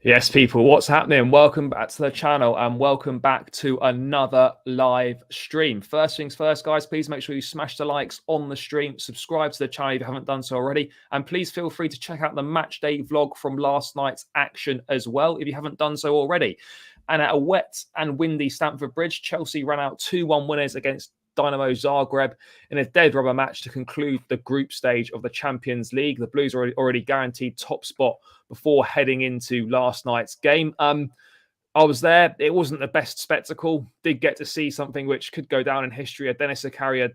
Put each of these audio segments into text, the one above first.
Yes, people, what's happening? Welcome back to the channel and welcome back to another live stream. First things first, guys, please make sure you smash the likes on the stream, subscribe to the channel if you haven't done so already, and please feel free to check out the match day vlog from last night's action as well if you haven't done so already. And at a wet and windy Stamford Bridge, Chelsea ran out 2-1 winners against Dinamo Zagreb in a dead rubber match to conclude the group stage of the Champions League. The Blues are already guaranteed top spot before heading into last night's game. I was there. It wasn't the best spectacle. Did get to see something which could go down in history: a Dennis Zakaria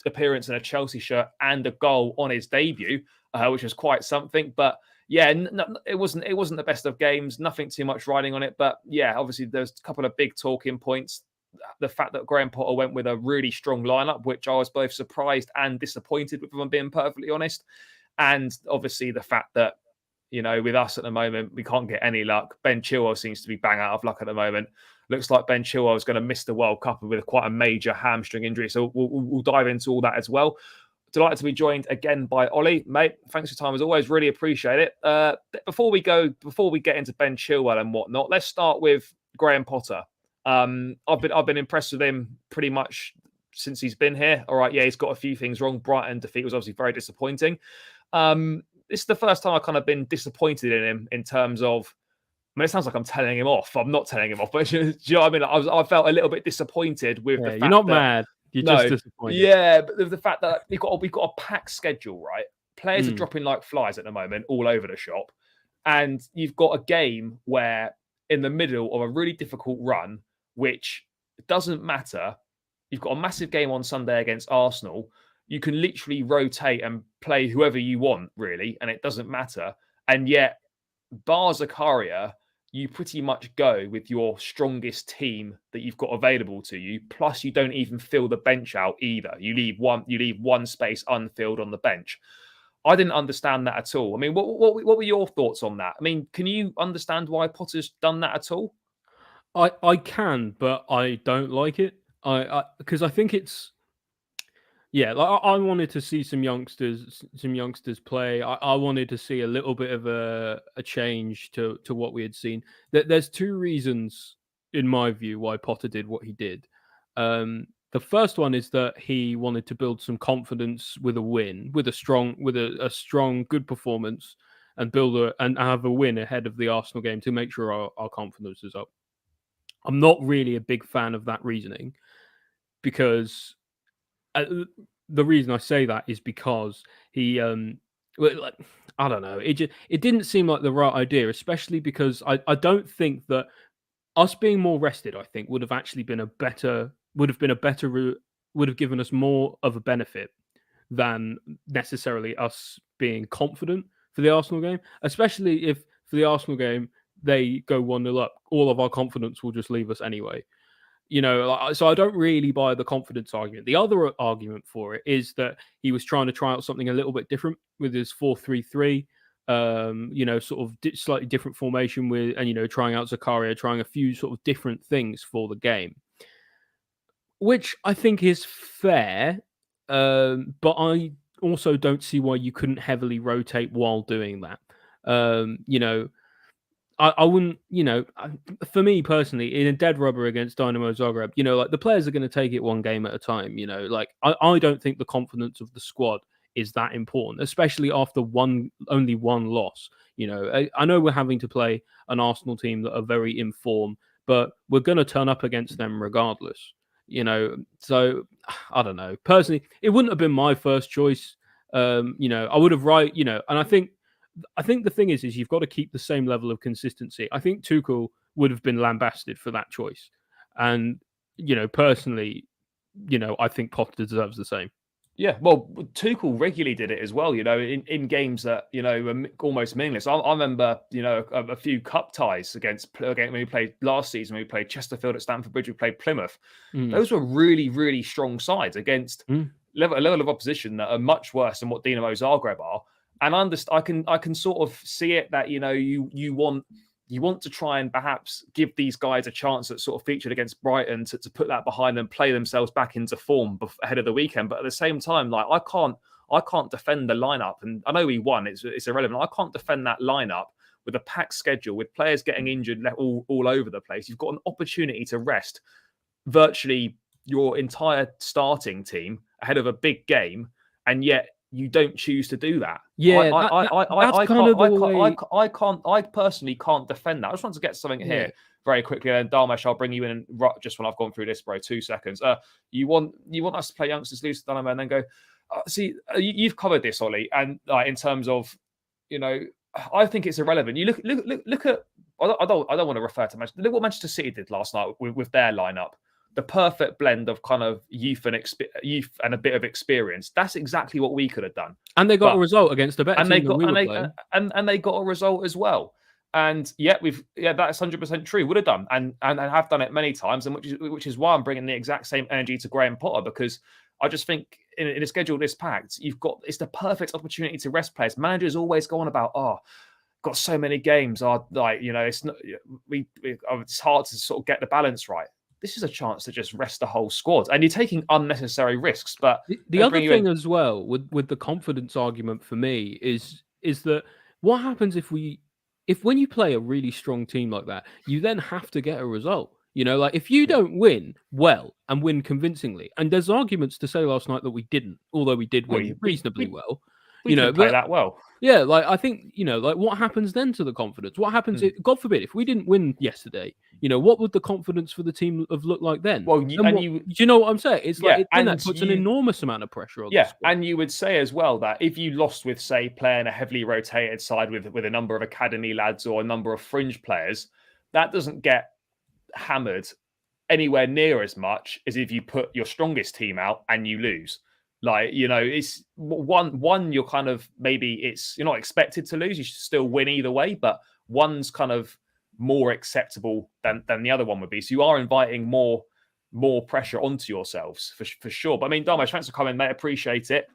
appearance in a Chelsea shirt and a goal on his debut, which was quite something. But yeah, it wasn't the best of games. Nothing too much riding on it. But yeah, obviously there's a couple of big talking points. The fact that Graham Potter went with a really strong lineup, which I was both surprised and disappointed with, if I'm being perfectly honest. And obviously the fact that, with us at the moment, we can't get any luck. Ben Chilwell seems to be bang out of luck at the moment. Looks like Ben Chilwell is going to miss the World Cup with quite a major hamstring injury. So we'll dive into all that as well. Delighted to be joined again by Oli. Mate, thanks for your time as always. Really appreciate it. Before we get into Ben Chilwell and whatnot, let's start with Graham Potter. I've been impressed with him pretty much since he's been here. All right, yeah, he's got a few things wrong. Brighton defeat was obviously very disappointing. This is the first time I've kind of been disappointed in him in terms of, I mean, it sounds like I'm telling him off. I'm not telling him off, but do you know what I mean? I felt a little bit disappointed with the fact you're not mad. You're just disappointed. Yeah, but the fact that we've got a packed schedule, right? Players are dropping like flies at the moment all over the shop. And you've got a game where in the middle of a really difficult run, which doesn't matter, you've got a massive game on Sunday against Arsenal. You can literally rotate and play whoever you want, really, and it doesn't matter. And yet, bar Zakaria, you pretty much go with your strongest team that you've got available to you. Plus, you don't even fill the bench out either. You leave one space unfilled on the bench. I didn't understand that at all. I mean, what were your thoughts on that? I mean, can you understand why Potter's done that at all? I can, but I don't like it. Because I think it's like I wanted to see some youngsters play. I wanted to see a little bit of a change to what we had seen. There's two reasons, in my view, why Potter did what he did. The first one is that he wanted to build some confidence with a win, with a strong, good performance, and and have a win ahead of the Arsenal game to make sure our confidence is up. I'm not really a big fan of that reasoning because the reason I say that is because he, I don't know, it didn't seem like the right idea, especially because I don't think that us being more rested, I think, would have actually been would have given us more of a benefit than necessarily us being confident for the Arsenal game, especially if for the Arsenal game they go 1-0 up, all of our confidence will just leave us anyway. So I don't really buy the confidence argument. The other argument for it is that he was trying to try out something a little bit different with his 4-3-3, sort of slightly different formation trying out Zakaria, trying a few sort of different things for the game, which I think is fair. But I also don't see why you couldn't heavily rotate while doing that. I wouldn't, for me personally, in a dead rubber against Dinamo Zagreb, the players are going to take it one game at a time. I don't think the confidence of the squad is that important, especially after only one loss. I know we're having to play an Arsenal team that are very in form, but we're going to turn up against them regardless. So I don't know. Personally, it wouldn't have been my first choice. I would have and I think the thing is you've got to keep the same level of consistency. I think Tuchel would have been lambasted for that choice. And, personally, I think Potter deserves the same. Yeah, well, Tuchel regularly did it as well, in games that, were almost meaningless. I remember, a few cup ties against when we played last season, we played Chesterfield at Stamford Bridge, we played Plymouth. Those were really, really strong sides against a level of opposition that are much worse than what Dinamo Zagreb are. And I can sort of see it that, you want to try and perhaps give these guys a chance that sort of featured against Brighton to put that behind them, play themselves back into form ahead of the weekend. But at the same time, like I can't defend the lineup. And I know we won, it's irrelevant. I can't defend that lineup with a packed schedule, with players getting injured all over the place, you've got an opportunity to rest virtually your entire starting team ahead of a big game, and yet you don't choose to do that. Yeah, I personally can't defend that. I just want to get something here very quickly, and Dharmesh, I'll bring you in just when I've gone through this, bro. 2 seconds. You want us to play youngsters loose, Dinamo, and then go. You've covered this, Oli, and in terms of, I think it's irrelevant. You look at. I don't want to refer to Manchester. Look what Manchester City did last night with their lineup. The perfect blend of kind of youth and a bit of experience. That's exactly what we could have done. And they got a result against a better team than we were playing. And they got a result as well. And that's 100% true. Would have done and have done it many times. And which is why I'm bringing the exact same energy to Graham Potter, because I just think in a schedule this packed, it's the perfect opportunity to rest players. Managers always go on about got so many games. It's not it's hard to sort of get the balance right. This is a chance to just rest the whole squad, and you're taking unnecessary risks. But the other thing as well with the confidence argument for me is that what happens if when you play a really strong team like that, you then have to get a result. Like if you don't win well and win convincingly, and there's arguments to say last night that we didn't, although we did win reasonably well. We didn't play that well. Yeah, like I think, like what happens then to the confidence? What happens if, God forbid, if we didn't win yesterday, what would the confidence for the team have looked like then? Well, do you know what I'm saying? It's like that puts an enormous amount of pressure on the squad. And you would say as well that if you lost with, say, playing a heavily rotated side with a number of academy lads or a number of fringe players, that doesn't get hammered anywhere near as much as if you put your strongest team out and you lose. It's one you're kind of you're not expected to lose. You should still win either way, but one's kind of more acceptable than the other one would be. So you are inviting more pressure onto yourselves for sure. But I mean, Dharmesh, thanks for coming, mate. Appreciate it.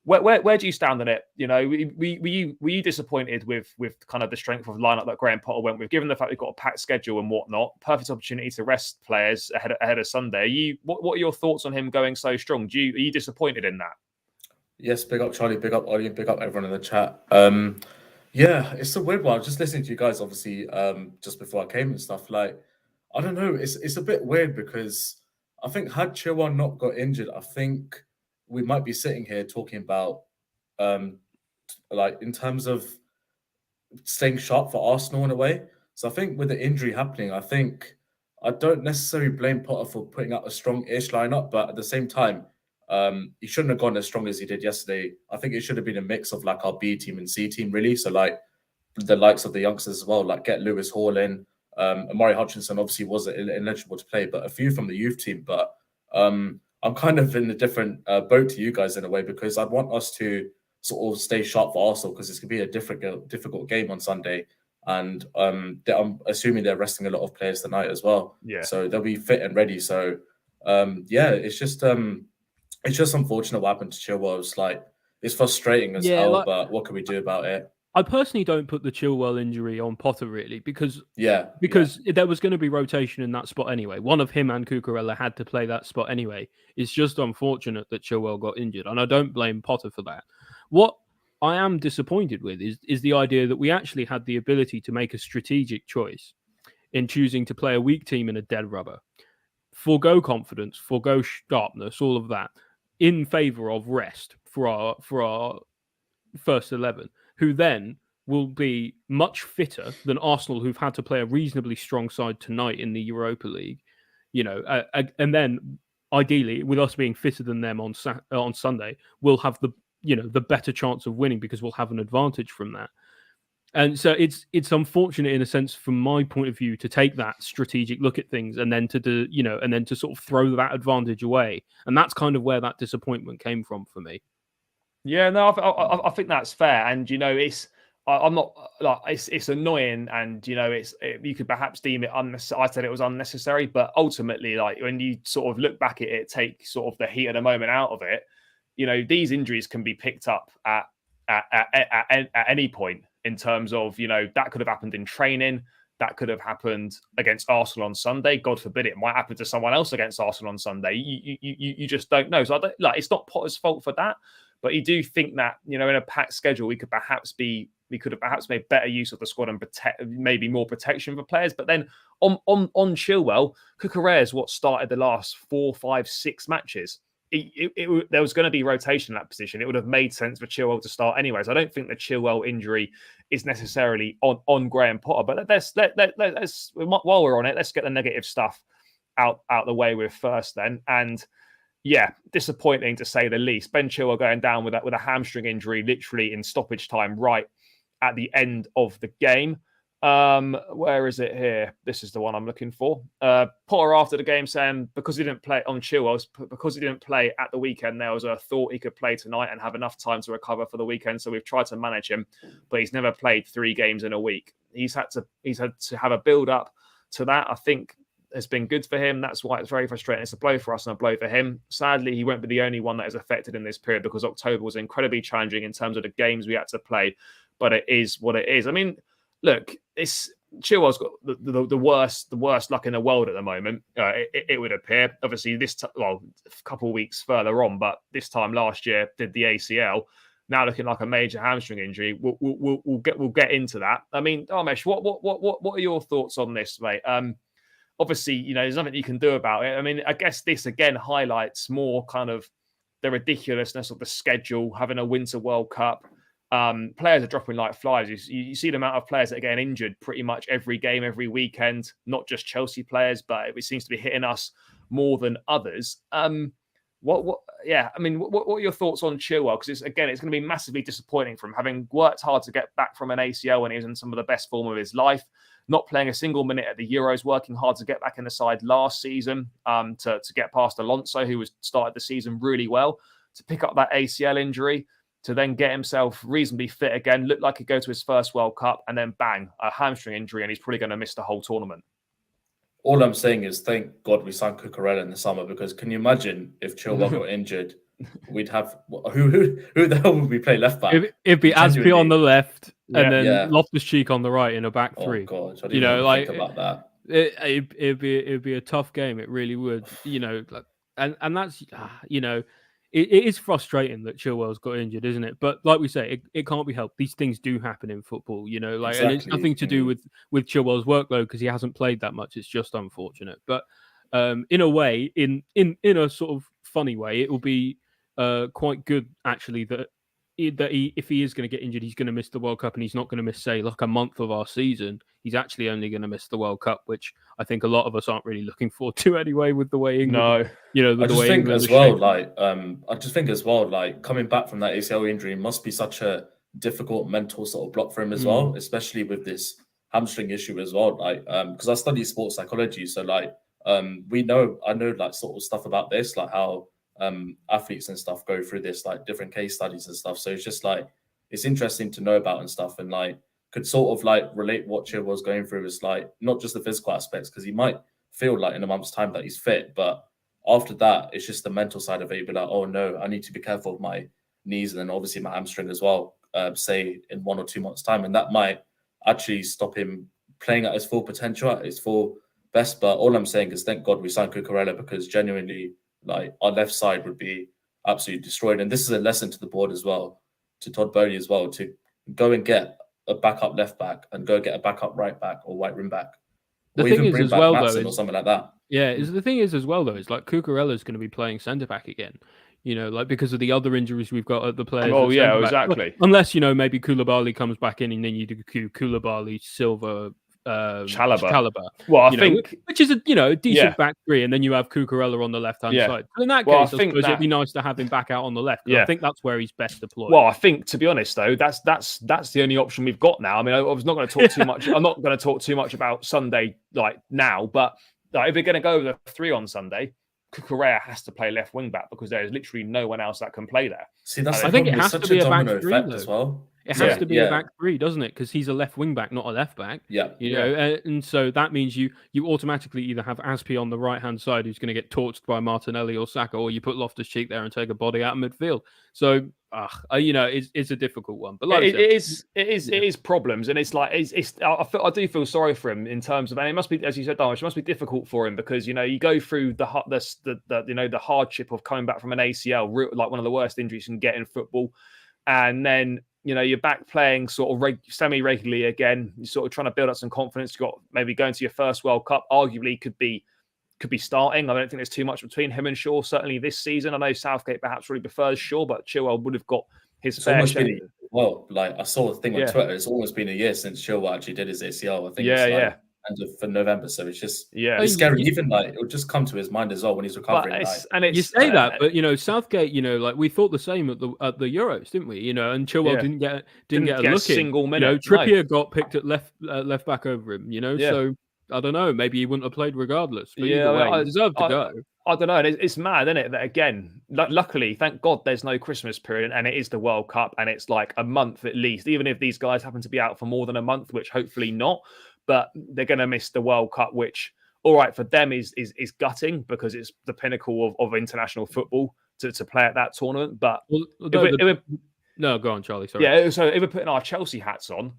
Where do you stand on it? Were you disappointed with kind of the strength of lineup that Graham Potter went with, given the fact we've got a packed schedule and whatnot? Perfect opportunity to rest players ahead of Sunday. What are your thoughts on him going so strong? Are you disappointed in that? Yes, big up Charlie, big up Oli, big up everyone in the chat. It's a weird one. I was just listening to you guys, obviously, just before I came and stuff. Like, I don't know, it's a bit weird because I think had Chilwell not got injured, I think we might be sitting here talking about, in terms of staying sharp for Arsenal in a way. So I think with the injury happening, I don't necessarily blame Potter for putting out a strong-ish lineup, but at the same time, he shouldn't have gone as strong as he did yesterday. I think it should have been a mix of like our B team and C team, really. So like the likes of the youngsters as well, like get Lewis Hall in. Amari Hutchinson obviously was ineligible to play, but a few from the youth team. But I'm kind of in a different boat to you guys in a way, because I'd want us to sort of stay sharp for Arsenal, because it's going to be a difficult game on Sunday. And I'm assuming they're resting a lot of players tonight as well. Yeah. So they'll be fit and ready. So, it's just unfortunate what happened to Chilwell. It's frustrating as hell, but what can we do about it? I personally don't put the Chilwell injury on Potter, really, because there was going to be rotation in that spot anyway. One of him and Cucurella had to play that spot anyway. It's just unfortunate that Chilwell got injured, and I don't blame Potter for that. What I am disappointed with is the idea that we actually had the ability to make a strategic choice in choosing to play a weak team in a dead rubber, forego confidence, forego sharpness, all of that, in favour of rest for our first 11, who then will be much fitter than Arsenal, who've had to play a reasonably strong side tonight in the Europa League, and then ideally, with us being fitter than them on Sunday, we'll have the better chance of winning because we'll have an advantage from that. And so it's unfortunate in a sense, from my point of view, to take that strategic look at things and then to sort of throw that advantage away. And that's kind of where that disappointment came from for me. Yeah, no, I think that's fair, and I'm not like it's annoying, and you could perhaps deem it unnecessary. I said it was unnecessary, but ultimately, like when you sort of look back at it, take sort of the heat of the moment out of it. These injuries can be picked up at any point in terms of that could have happened in training. That could have happened against Arsenal on Sunday. God forbid it might happen to someone else against Arsenal on Sunday. You just don't know. So it's not Potter's fault for that. But you do think that, in a packed schedule, we could perhaps be, we could have perhaps made better use of the squad and maybe more protection for players. But then on Chilwell, Cucurella is what started the last 4, 5, 6 matches. There was going to be rotation in that position. It would have made sense for Chilwell to start anyways. I don't think the Chilwell injury is necessarily on Graham Potter. But let's while we're on it, let's get the negative stuff out the way with first then. And yeah, disappointing to say the least. Ben Chilwell going down with a hamstring injury, literally in stoppage time, right at the end of the game. Where is it here? This is the one I'm looking for. Potter after the game saying because he didn't play on Chilwell, because he didn't play at the weekend, there was a thought he could play tonight and have enough time to recover for the weekend. So we've tried to manage him, but he's never played 3 games in a week. He's had to have a build up to that. I think has been good for him. That's why it's very frustrating. It's a blow for us and a blow for him. Sadly, he won't be the only one that is affected in this period because October was incredibly challenging in terms of the games we had to play. But it is what it is. I mean, look, Chilwell's got the worst luck in the world at the moment. It would appear. Obviously, a couple of weeks further on, but this time last year did the ACL. Now looking like a major hamstring injury. We'll get into that. I mean, Dharmesh, what are your thoughts on this, mate? Obviously, there's nothing you can do about it. I mean, I guess this again highlights more kind of the ridiculousness of the schedule, having a Winter World Cup. Players are dropping like flies. You see the amount of players that are getting injured pretty much every game, every weekend, not just Chelsea players, but it seems to be hitting us more than others. What are your thoughts on Chilwell? Because it's going to be massively disappointing from having worked hard to get back from an ACL when he was in some of the best form of his life, not playing a single minute at the Euros, working hard to get back in the side last season, to get past Alonso, who started the season really well, to pick up that ACL injury, to then get himself reasonably fit again, look like he'd go to his first World Cup, and then bang, a hamstring injury, and he's probably going to miss the whole tournament. All I'm saying is thank God we signed Cucurella in the summer, because can you imagine if Chilwell got injured, we'd have who the hell would we play left back? It'd be Aspi on the left and then Loftus-Cheek on the right in a back three. Oh God, I didn't even think about that. It'd be a tough game. It really would. And that's It is frustrating that Chilwell's got injured, isn't it? But like we say, it can't be helped. These things do happen in football, Exactly. And it's nothing to do with Chilwell's workload because he hasn't played that much. It's just unfortunate. But in a way, in a sort of funny way, it will be quite good actually that if he is going to get injured, he's going to miss the World Cup, and he's not going to miss, say, like a month of our season. He's actually only going to miss the World Cup, which I think a lot of us aren't really looking forward to anyway. With the way England, I just think as well, like coming back from that ACL injury must be such a difficult mental sort of block for him as well, especially with this hamstring issue as well. Like, because I study sports psychology, so like, I know like sort of stuff about this, like how athletes and stuff go through this, like different case studies and stuff. So it's just like, it's interesting to know about and stuff, and like could sort of like relate what Chilwell's going through is like not just the physical aspects, because he might feel like in a month's time that he's fit, but after that it's just the mental side of it. You'd be like, oh no, I need to be careful of my knees and then obviously my hamstring as well, say in 1 or 2 months' time, and that might actually stop him playing at his full potential, at his full best. But all I'm saying is thank God we signed Cucurella, because genuinely, like, our left side would be absolutely destroyed. And this is a lesson to the board as well, to Todd Bowley as well, to go and get a backup left back and go get a backup right back or right wing back. The thing is as well, though, or something like that. Yeah, the thing is as well, though, is like Cucurella is going to be playing centre back again. Like because of the other injuries we've got at the players. Oh yeah, exactly. Unless maybe Koulibaly comes back in and then you do Koulibaly, Silva, Chalobah. Well, I think which is a decent back three, and then you have Cucurella on the left hand side. So in that case, I suppose it'd be nice to have him back out on the left. I think that's where he's best deployed. Well, I think, to be honest, though, that's the only option we've got now. I mean, I was not going to talk too much. I'm not going to talk too much about Sunday like now, but like, if we're going to go with a 3 on Sunday, Cucurella has to play left wing back because there is literally no one else that can play there. See, that's I think it has to be a back three as well. It has to be a back three, doesn't it? Because he's a left wing back, not a left back. And so that means you automatically either have Aspi on the right hand side, who's going to get torched by Martinelli or Saka, or you put Loftus-Cheek there and take a body out of midfield. So it's a difficult one. But like it is problems, and it's like I do feel sorry for him in terms of, and it must be, as you said, Dharmesh, it must be difficult for him because you go through the hardship of coming back from an ACL, like one of the worst injuries you can get in football. And then you're back playing sort of semi-regularly again. You're sort of trying to build up some confidence. You've got maybe going to your first World Cup. Arguably, could be starting. I don't think there's too much between him and Shaw. Certainly this season, I know Southgate perhaps really prefers Shaw, but Chilwell would have got his fair share. Like I saw a thing on Twitter. It's almost been a year since Chilwell actually did his ACL. I think end of November. So it's just it's scary. Even like it'll just come to his mind as well when he's recovering. You say that, but Southgate, like we thought the same at the Euros, didn't we? And Chilwell didn't get a look single minute. Trippier got picked at left back over him. So I don't know. Maybe he wouldn't have played regardless. But either way, he deserved to go. I don't know. It's mad, isn't it? That again, luckily, thank God, there's no Christmas period, and it is the World Cup, and it's like a month at least. Even if these guys happen to be out for more than a month, which hopefully not, but they're going to miss the World Cup, which, all right, for them is gutting because it's the pinnacle of international football to play at that tournament. But no, go on, Charlie. Sorry. Yeah, so if we're putting our Chelsea hats on,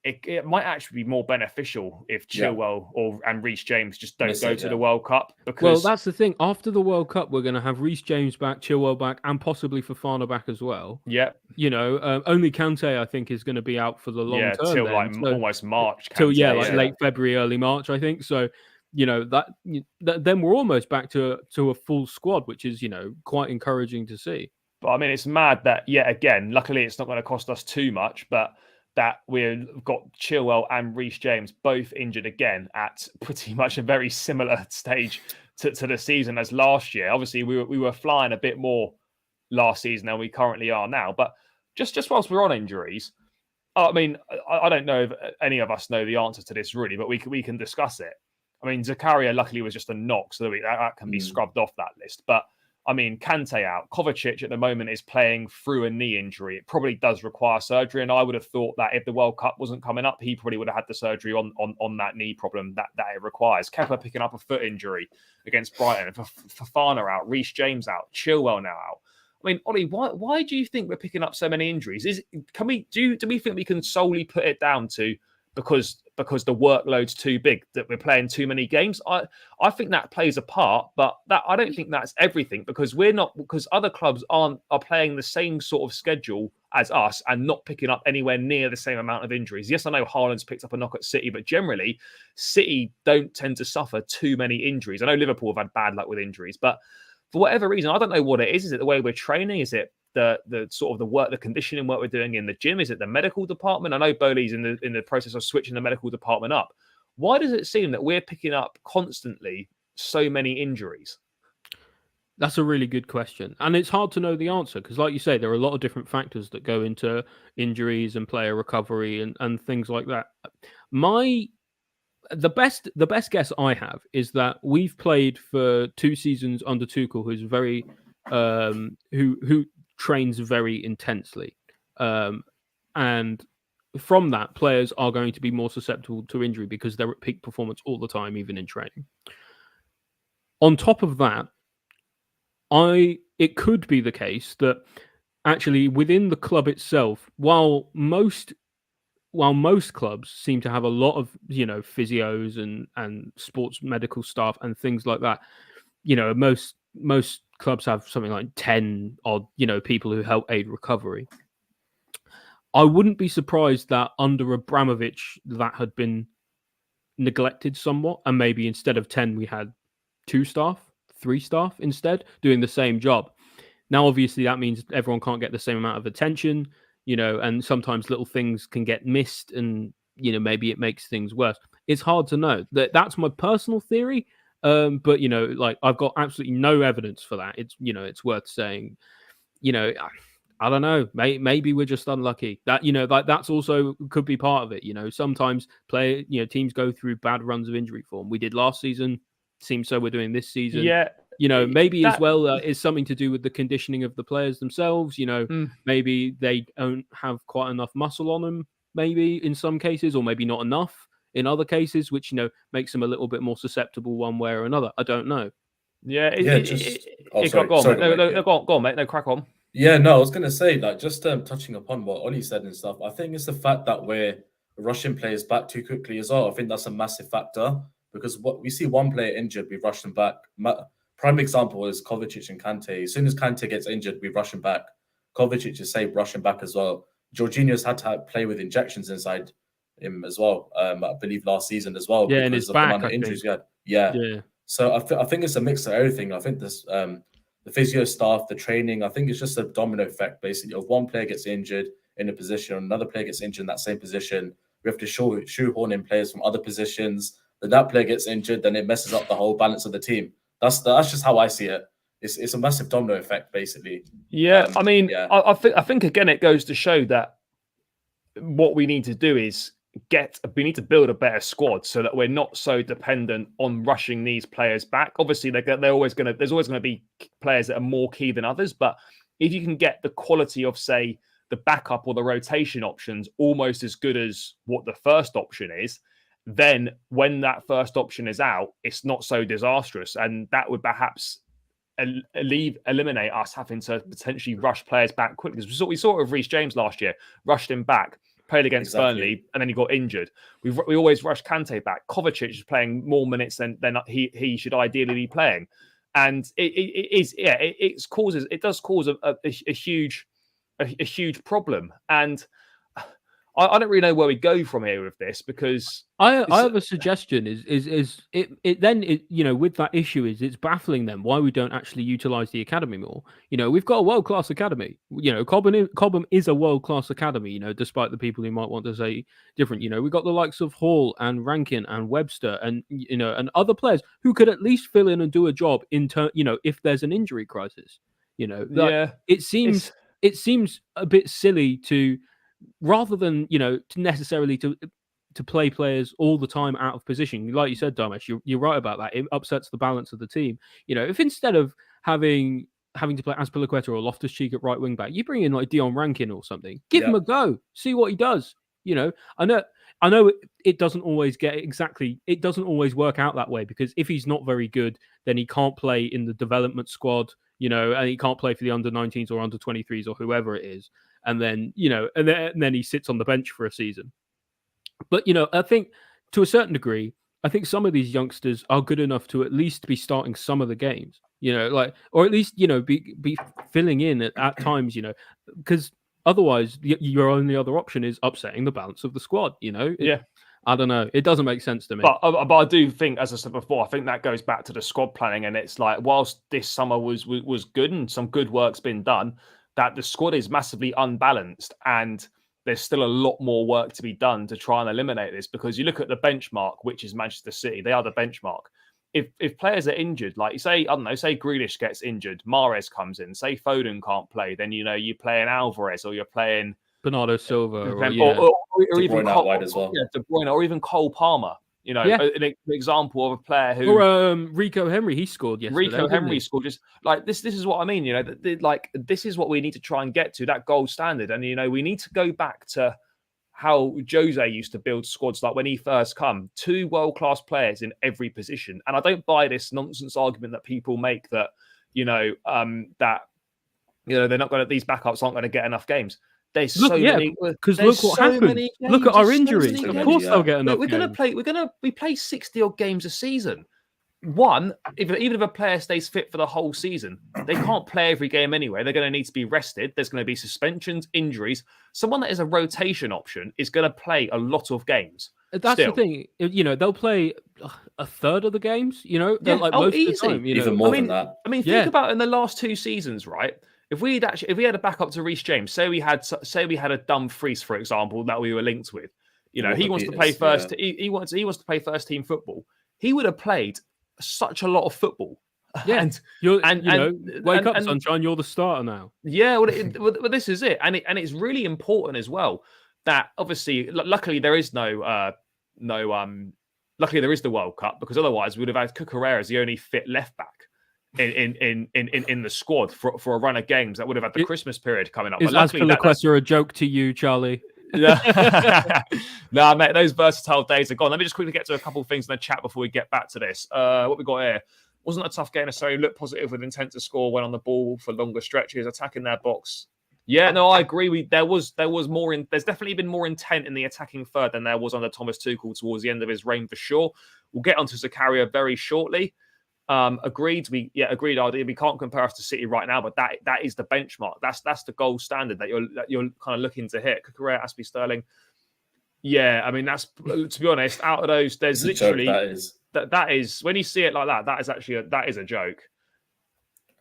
it might actually be more beneficial if Chilwell and Reece James just don't go to the World Cup. Because that's the thing. After the World Cup, we're going to have Reece James back, Chilwell back, and possibly Fofana back as well. Yeah. Only Kante, I think, is going to be out for the long term. Till almost March. Kante, late February, early March, I think. So, then we're almost back to a full squad, which is, quite encouraging to see. But I mean, it's mad that, again, luckily it's not going to cost us too much, but that we've got Chilwell and Reece James both injured again at pretty much a very similar stage to the season as last year. Obviously, we were flying a bit more last season than we currently are now. But just whilst we're on injuries, I mean, I don't know if any of us know the answer to this really, but we can discuss it. I mean, Zakaria luckily was just a knock, so that can be scrubbed off that list. But I mean, Kante out. Kovacic at the moment is playing through a knee injury. It probably does require surgery. And I would have thought that if the World Cup wasn't coming up, he probably would have had the surgery on that knee problem that it requires. Kepa picking up a foot injury against Brighton. Fofana out. Reece James out. Chilwell now out. I mean, Oli, why do you think we're picking up so many injuries? Do we think we can solely put it down to because the workload's too big, that we're playing too many games? I think that plays a part, but I don't think that's everything, because other clubs are playing the same sort of schedule as us and not picking up anywhere near the same amount of injuries. Yes, I know Haaland's picked up a knock at City, but generally City don't tend to suffer too many injuries. I know Liverpool have had bad luck with injuries, but for whatever reason, I don't know what it is. Is it the way we're training? Is it the sort of the work, the conditioning work we're doing in the gym? Is it the medical department? I know Bowley's in the process of switching the medical department up. Why does it seem that we're picking up constantly so many injuries? That's a really good question. And it's hard to know the answer because, like you say, there are a lot of different factors that go into injuries and player recovery and things like that. The best guess I have is that we've played for 2 seasons under Tuchel, who's very who trains very intensely, and from that, players are going to be more susceptible to injury because they're at peak performance all the time, even in training. On top of that, it could be the case that actually within the club itself, while most clubs seem to have a lot of physios and sports medical staff and things like that, most clubs have something like 10 odd people who help aid recovery. I wouldn't be surprised that under Abramovich that had been neglected somewhat, and maybe instead of 10 we had 2 staff, 3 staff instead doing the same job. Now obviously that means everyone can't get the same amount of attention, and sometimes little things can get missed, and maybe it makes things worse. It's hard to know. That's my personal theory, but I've got absolutely no evidence for that. It's worth saying. I don't know. Maybe we're just unlucky. That that's also could be part of it. Sometimes teams go through bad runs of injury form. We did last season. Seems so we're doing this season. Yeah. Maybe as well is something to do with the conditioning of the players themselves. Maybe they don't have quite enough muscle on them. Maybe in some cases, or maybe not enough in other cases, which makes them a little bit more susceptible one way or another. I don't know. Yeah. Go on, mate. No, crack on. Yeah, no, I was going to say, just touching upon what Oli said and stuff, I think it's the fact that we're rushing players back too quickly as well. I think that's a massive factor because what we see one player injured, we rush them back. Prime example is Kovacic and Kante. As soon as Kante gets injured, we rush him back. Kovacic is safe, rush him back as well. Jorginho's had to play with injections inside him as well. I believe last season as well, Yeah, and because his of back, the amount of I injuries think. he had. Yeah. So I think it's a mix of everything. I think this the physio staff, the training, I think it's just a domino effect basically. If one player gets injured in a position, another player gets injured in that same position, we have to shoehorn in players from other positions. Then that player gets injured, then it messes up the whole balance of the team. That's just how I see it. It's a massive domino effect basically. Yeah, I mean, yeah. I think again it goes to show that what we need to do is we need to build a better squad so that we're not so dependent on rushing these players back. Obviously, there's always going to be players that are more key than others, but if you can get the quality of, say, the backup or the rotation options almost as good as what the first option is, then when that first option is out, it's not so disastrous, and that would perhaps eliminate us having to potentially rush players back quickly. Because we saw it with Reece James last year, rushed him back, played against Burnley, and then he got injured. We always rush Kante back. Kovacic is playing more minutes than he should ideally be playing, and it does cause a huge problem. And I don't really know where we go from here with this, because I have a suggestion. With that issue it's baffling them why we don't actually utilize the academy more. We've got a world class academy. Cobham is a world class academy. Despite the people who might want to say different. We've got the likes of Hall and Rankin and Webster and and other players who could at least fill in and do a job if there's an injury crisis. It seems a bit silly to. Rather than to necessarily to play players all the time out of position, like you said, Dharmesh, you're right about that. It upsets the balance of the team. If instead of having to play Azpilicueta or Loftus-Cheek at right wing back, you bring in like Dion Rankin or something, give him a go, see what he does. I know it doesn't always it doesn't always work out that way, because if he's not very good, then he can't play in the development squad, and he can't play for the under-19s or under-23s or whoever it is. And then, and then he sits on the bench for a season. But, I think to a certain degree, I think some of these youngsters are good enough to at least be starting some of the games, or at least, be filling in at times, because otherwise your only other option is upsetting the balance of the squad, I don't know. It doesn't make sense to me. But I do think, as I said before, I think that goes back to the squad planning. And it's like, whilst this summer was good and some good work's been done, that the squad is massively unbalanced, and there's still a lot more work to be done to try and eliminate this. Because you look at the benchmark, which is Manchester City, they are the benchmark. If players are injured, like say Grealish gets injured, Mahrez comes in, say Foden can't play, then you play an Alvarez, or you're playing Bernardo Silva, or even Cole, wide as well. De Bruyne, or even Cole Palmer. An example of a player who, or Rico Henry, he scored yesterday. Rico Henry scored. Just like this is what I mean. This is what we need to try and get to, that gold standard. And we need to go back to how Jose used to build squads. Like when he first come, 2 world-class players in every position. And I don't buy this nonsense argument that people make that they're not going to, these backups aren't going to get enough games. There's many, because look what happened. Look at our injuries. Of course, they'll get enough. We play 60 odd games a season. Even if a player stays fit for the whole season, they can't play every game anyway. They're going to need to be rested. There's going to be suspensions, injuries. Someone that is a rotation option is going to play a lot of games. That's the thing. They'll play a third of the games. Most of the time. Even more than that. I mean, think about in the last 2 seasons, right? If we had a backup to Reece James, say we had a Dumfries, for example, that we were linked with, he wants to play first. Yeah. He wants to play first team football. He would have played such a lot of football. Yeah, wake up, sunshine. You're the starter now. Yeah, well, this is it, and it's really important as well that obviously, luckily there is luckily there is the World Cup, because otherwise we would have had Cucurella as the only fit left back in the squad for a run of games that would have had the Christmas period coming up. Is Azpilicueta a joke to you, Charlie? No, mate, those versatile days are gone. Let me just quickly get to a couple of things in the chat before we get back to this. What we got here. Wasn't a tough game necessarily. Looked positive with intent to score, went on the ball for longer stretches, attacking their box. Yeah, no, I agree. There was more in. There's definitely been more intent in the attacking third than there was under Thomas Tuchel towards the end of his reign, for sure. We'll get onto Zakaria very shortly. Agreed. Agreed. Idea. We can't compare us to City right now, but that is the benchmark. That's the gold standard that you're kind of looking to hit. Kukurea, Aspie, Sterling. Yeah, I mean that's, to be honest, out of those, there's literally that is when you see it like that. That is actually a joke.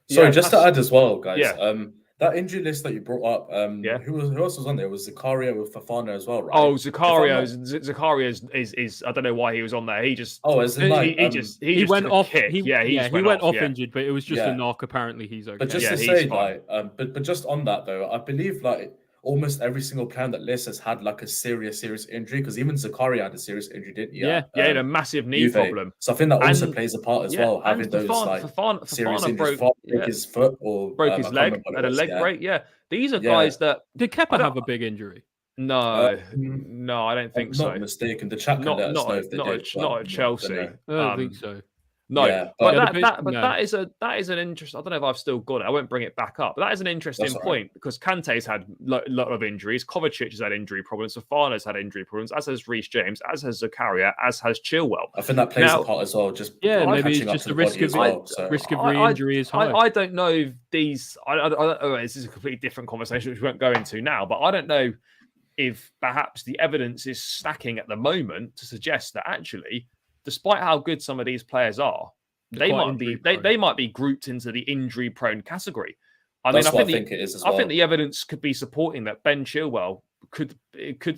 Sorry, just to add as well, guys. Yeah. That injury list that you brought up, who else was on there? It was Zakaria with Fofana as well, right? Oh, Zakaria is I don't know why he was on there. He just he went off. He went off injured, but it was just a knock. Apparently, he's okay. But just to say, but just on that though, I believe almost every single player on that list has had a serious injury, because even Zakaria had a serious injury, didn't he? Yeah, he had a massive knee problem. So I think that also plays a part as well, having those serious injuries. Broke his foot or broke his leg, had a leg break. Yeah, these are guys that did Kepa have a big injury? No, I don't think so. Not mistaken. The chat can let us know if they did. Not at Chelsea. I don't think so. No, but that is an interest. I don't know if I've still got it. I won't bring it back up. But that is an interesting point, because Kante's had a lot of injuries. Kovacic has had injury problems. Fofana's had injury problems, as has Reece James, as has Zakaria, as has Chilwell. I think that plays a part as well. Maybe it's just the risk of re-injury is high. I don't know if these. This is a completely different conversation which we won't go into now. But I don't know if perhaps the evidence is stacking at the moment to suggest that actually, despite how good some of these players are, they might be grouped into the injury-prone category. I think it is as well. I think the evidence could be supporting that Ben Chilwell could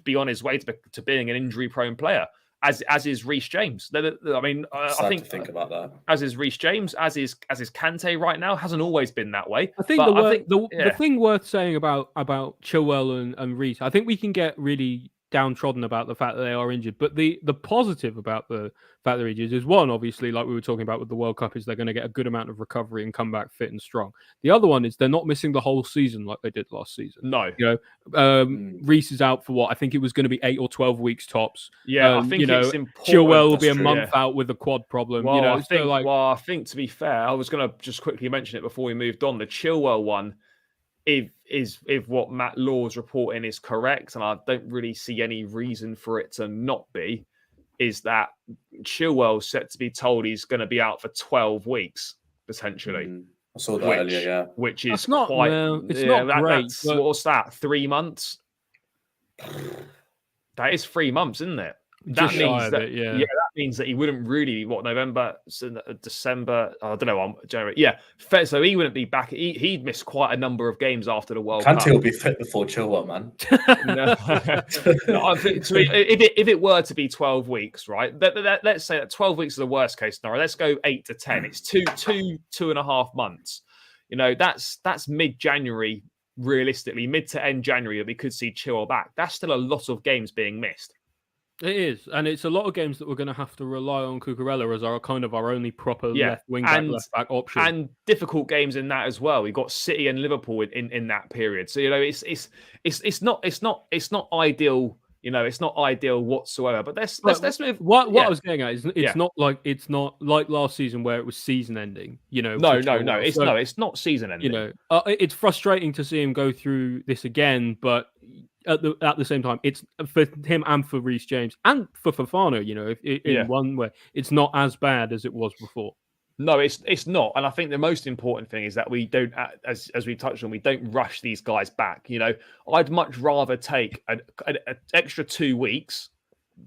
be on his way to being an injury-prone player, as is Reece James. I mean, I think about that. As is Reece James, as is Kante right now. Hasn't always been that way. I think the thing worth saying about Chilwell and Reece, I think we can get really downtrodden about the fact that they are injured, but the positive about the fact they're injured is, one, obviously, like we were talking about with the World Cup, is they're going to get a good amount of recovery and come back fit and strong. The other one is they're not missing the whole season like they did last season. No, Reece is out for what I think it was going to be 8 or 12 weeks tops. Yeah, I think it's important. Chilwell will be a month out with a quad problem. Well, I think to be fair, I was going to just quickly mention it before we moved on. The Chilwell one, if what Matt Law's reporting is correct, and I don't really see any reason for it to not be, is that Chilwell's set to be told he's going to be out for 12 weeks potentially. I saw that earlier, yeah. Which is not quite. It's not great. What's that? 3 months. That is 3 months, isn't it? That means that he wouldn't really November, December. I don't know. January. Yeah, so he wouldn't be back. He'd miss quite a number of games after the World Cup. Kante will be fit before Chilwell, man. No, I think, if it were to be 12 weeks, right? Let's say that 12 weeks is the worst case scenario. Let's go 8 to 10. It's 2.5 months. That's mid-January. Realistically, mid to end January, that we could see Chilwell back. That's still a lot of games being missed. It is, and it's a lot of games that we're going to have to rely on Cucurella as our only proper left wing back, left back option, and difficult games in that as well. We've got City and Liverpool in that period, so it's not ideal. It's not ideal whatsoever. But let's move. What I was getting at is it's not like last season where it was season ending. No. It's not season ending. It's frustrating to see him go through this again, but at the same time, it's for him and for Reece James and for Fofana. In one way, it's not as bad as it was before. No, it's not. And I think the most important thing is that we don't, as we touched on, we don't rush these guys back. I'd much rather take an extra 2 weeks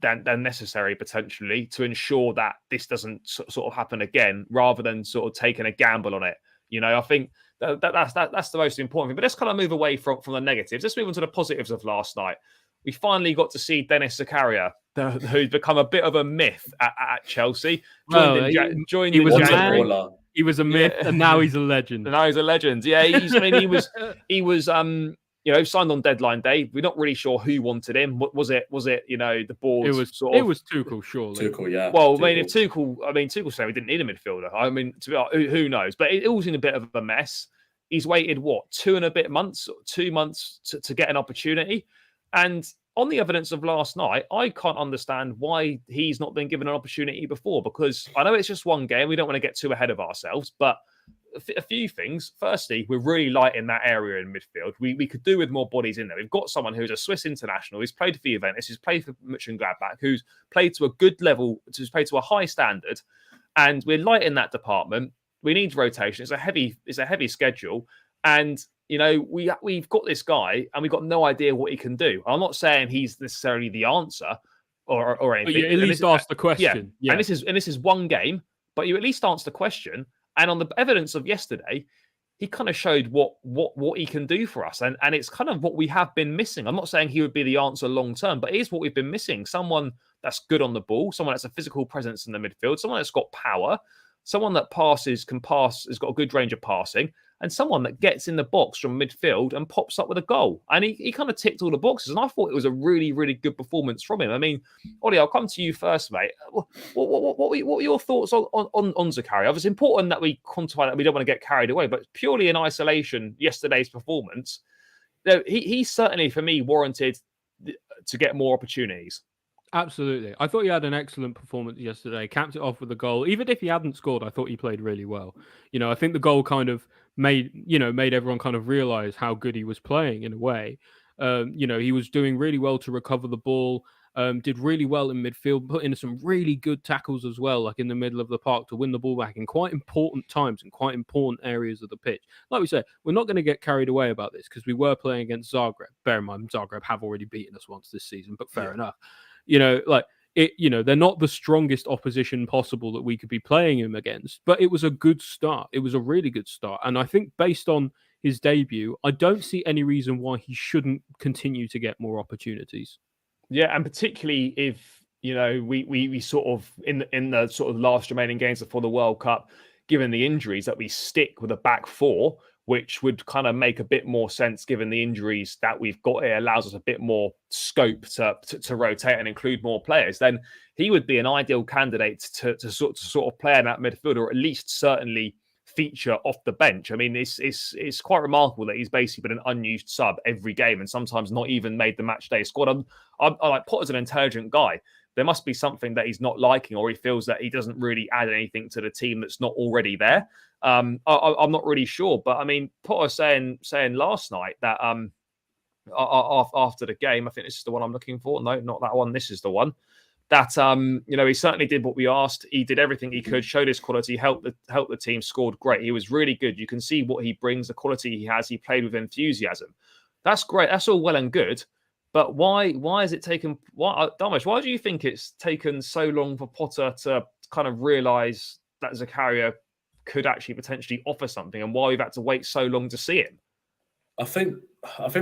than necessary potentially to ensure that this doesn't sort of happen again, rather than sort of taking a gamble on it. I think that's the most important thing. But let's kind of move away from the negatives. Let's move on to the positives of last night. We finally got to see Dennis Zakaria, who's become a bit of a myth at Chelsea. He was a myth, and now he's a legend. Yeah, he was signed on deadline day. We're not really sure who wanted him. Was it the board? It was Tuchel, surely. Tuchel, yeah. Well, Tuchel said we didn't need a midfielder. I mean, who knows? But it was in a bit of a mess. He's waited 2 months to get an opportunity. And on the evidence of last night, I can't understand why he's not been given an opportunity before, because I know it's just one game. We don't want to get too ahead of ourselves, but a few things. Firstly, we're really light in that area in midfield. We could do with more bodies in there. We've got someone who's a Swiss international, who's played for Juventus, who's played for Mönchengladbach, who's played to a good level, who's played to a high standard. and we're light in that department. We need rotation. It's a heavy schedule, and we've got this guy, and we've got no idea what he can do. I'm not saying he's necessarily the answer or anything. But you at least ask the question. Yeah. And this is one game, but you at least answer the question. And on the evidence of yesterday, he kind of showed what he can do for us. And it's kind of what we have been missing. I'm not saying he would be the answer long term, but it is what we've been missing. Someone that's good on the ball, someone that's a physical presence in the midfield, someone that's got power, someone that can pass, has got a good range of passing, and someone that gets in the box from midfield and pops up with a goal. And he kind of ticked all the boxes. And I thought it was a really, really good performance from him. I mean, Oli, I'll come to you first, mate. What were your thoughts on Zakaria? It's important that we quantify that we don't want to get carried away, but purely in isolation, yesterday's performance, he certainly, for me, warranted to get more opportunities. Absolutely. I thought he had an excellent performance yesterday, capped it off with a goal. Even if he hadn't scored, I thought he played really well. I think the goal kind of made everyone kind of realize how good he was playing in a way. He was doing really well to recover the ball, did really well in midfield, put in some really good tackles as well, like in the middle of the park to win the ball back in quite important times and quite important areas of the pitch. Like we say, we're not going to get carried away about this because we were playing against Zagreb. Bear in mind, Zagreb have already beaten us once this season, but fair enough. They're not the strongest opposition possible that we could be playing him against, but it was a good start. It was a really good start. And I think based on his debut, I don't see any reason why he shouldn't continue to get more opportunities. Yeah, and particularly if, we sort of, in the sort of last remaining games before the World Cup, given the injuries, that we stick with a back four, which would kind of make a bit more sense given the injuries that we've got. It allows us a bit more scope to rotate and include more players. Then he would be an ideal candidate to sort of play in that midfield, or at least certainly feature off the bench. I mean, it's quite remarkable that he's basically been an unused sub every game and sometimes not even made the match day squad. I like Potter's an intelligent guy. There must be something that he's not liking, or he feels that he doesn't really add anything to the team that's not already there. I'm not really sure, but I mean, Potter saying last night that after the game, I think this is the one I'm looking for. No, not that one. This is the one. That he certainly did what we asked. He did everything he could, showed his quality, helped the team, scored great. He was really good. You can see what he brings, the quality he has. He played with enthusiasm. That's great. That's all well and good. But why is it taken? Dharmesh, why do you think it's taken so long for Potter to kind of realise that Zakaria could actually potentially offer something, and why we've had to wait so long to see him? I think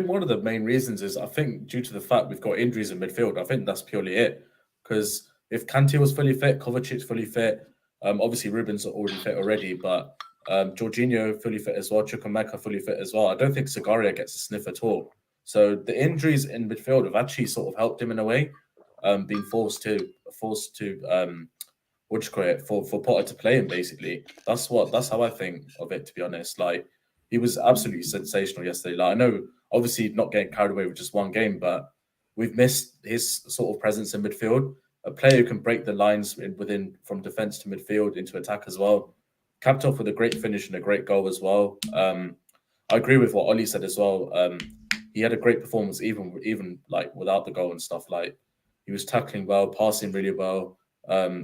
one of the main reasons is, I think, due to the fact we've got injuries in midfield. I think that's purely it. Because if Kante was fully fit, Kovacic's fully fit, obviously Ruben's already fit already, but Jorginho fully fit as well, Chukwuemeka fully fit as well. I don't think Zakaria gets a sniff at all. So the injuries in midfield have actually sort of helped him in a way, being forced to for Potter to play him, basically. That's how I think of it, to be honest. Like, he was absolutely sensational yesterday. Like, I know, obviously, not getting carried away with just one game, but we've missed his sort of presence in midfield. A player who can break the lines from defense to midfield into attack as well. Capped off with a great finish and a great goal as well. I agree with what Oli said as well. He had a great performance, even like without the goal and stuff. Like, he was tackling well, passing really well,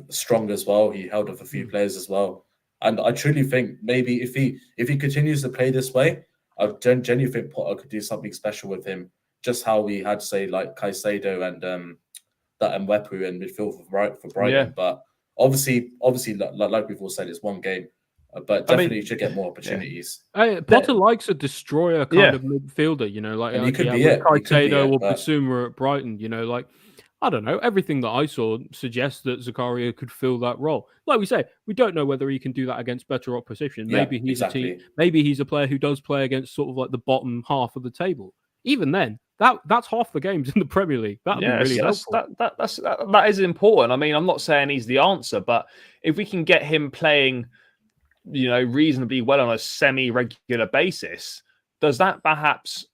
strong as well. He held off a few players as well. And I truly think maybe if he continues to play this way, I genuinely think Potter could do something special with him. Just how we had, say, like Caicedo and that Mwepu in midfield for Brighton. Yeah. But obviously, like we've all said, it's one game. But definitely should get more opportunities. Yeah. Potter likes a destroyer kind of midfielder, like he could be it. Caicedo or Basuma at Brighton, like, I don't know. Everything that I saw suggests that Zakaria could fill that role. Like we say, we don't know whether he can do that against better opposition. Maybe he's a maybe he's a player who does play against sort of like the bottom half of the table. Even then, that's half the games in the Premier League. That'd be really helpful. That is important. I mean, I'm not saying he's the answer, but if we can get him playing, reasonably well on a semi-regular basis, does that perhaps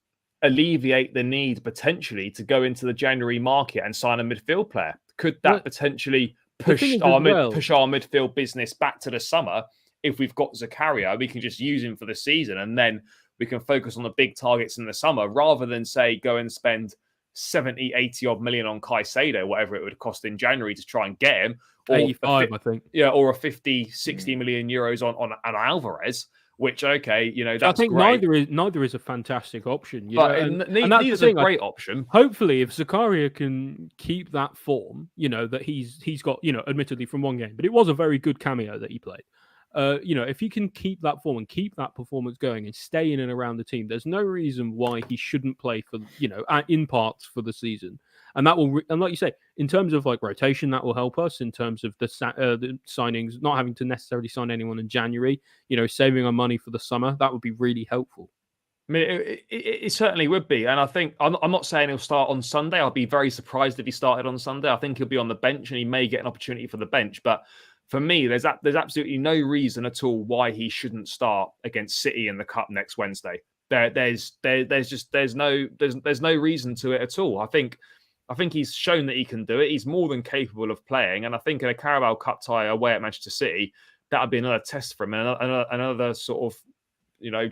alleviate the need potentially to go into the January market and sign a midfield player? Could that potentially push our midfield business back to the summer? If we've got Zakaria, we can just use him for the season, and then we can focus on the big targets in the summer rather than, say, go and spend 70, 80 odd million on Caicedo, whatever it would cost in January to try and get him. or 85, I think. Yeah, or a 50, 60 million euros on Alvarez, which, okay, that's I think great. neither is a fantastic option. But and that's neither's the thing. a great option. Hopefully, if Zakaria can keep that form, that he's got, admittedly from one game, but it was a very good cameo that he played. If he can keep that form and keep that performance going and stay in and around the team, there's no reason why he shouldn't play for, in parts for the season. And that will, and like you say, in terms of like rotation, that will help us in terms of the signings, not having to necessarily sign anyone in January, saving our money for the summer. That would be really helpful. I mean, it certainly would be. And I think, I'm not saying he'll start on Sunday. I'll be very surprised if he started on Sunday. I think he'll be on the bench and he may get an opportunity for the bench. But for me, there's absolutely no reason at all why he shouldn't start against City in the Cup next Wednesday. There's no reason to it at all. I think he's shown that he can do it. He's more than capable of playing. And I think in a Carabao Cup tie away at Manchester City, that would be another test for him and another sort of,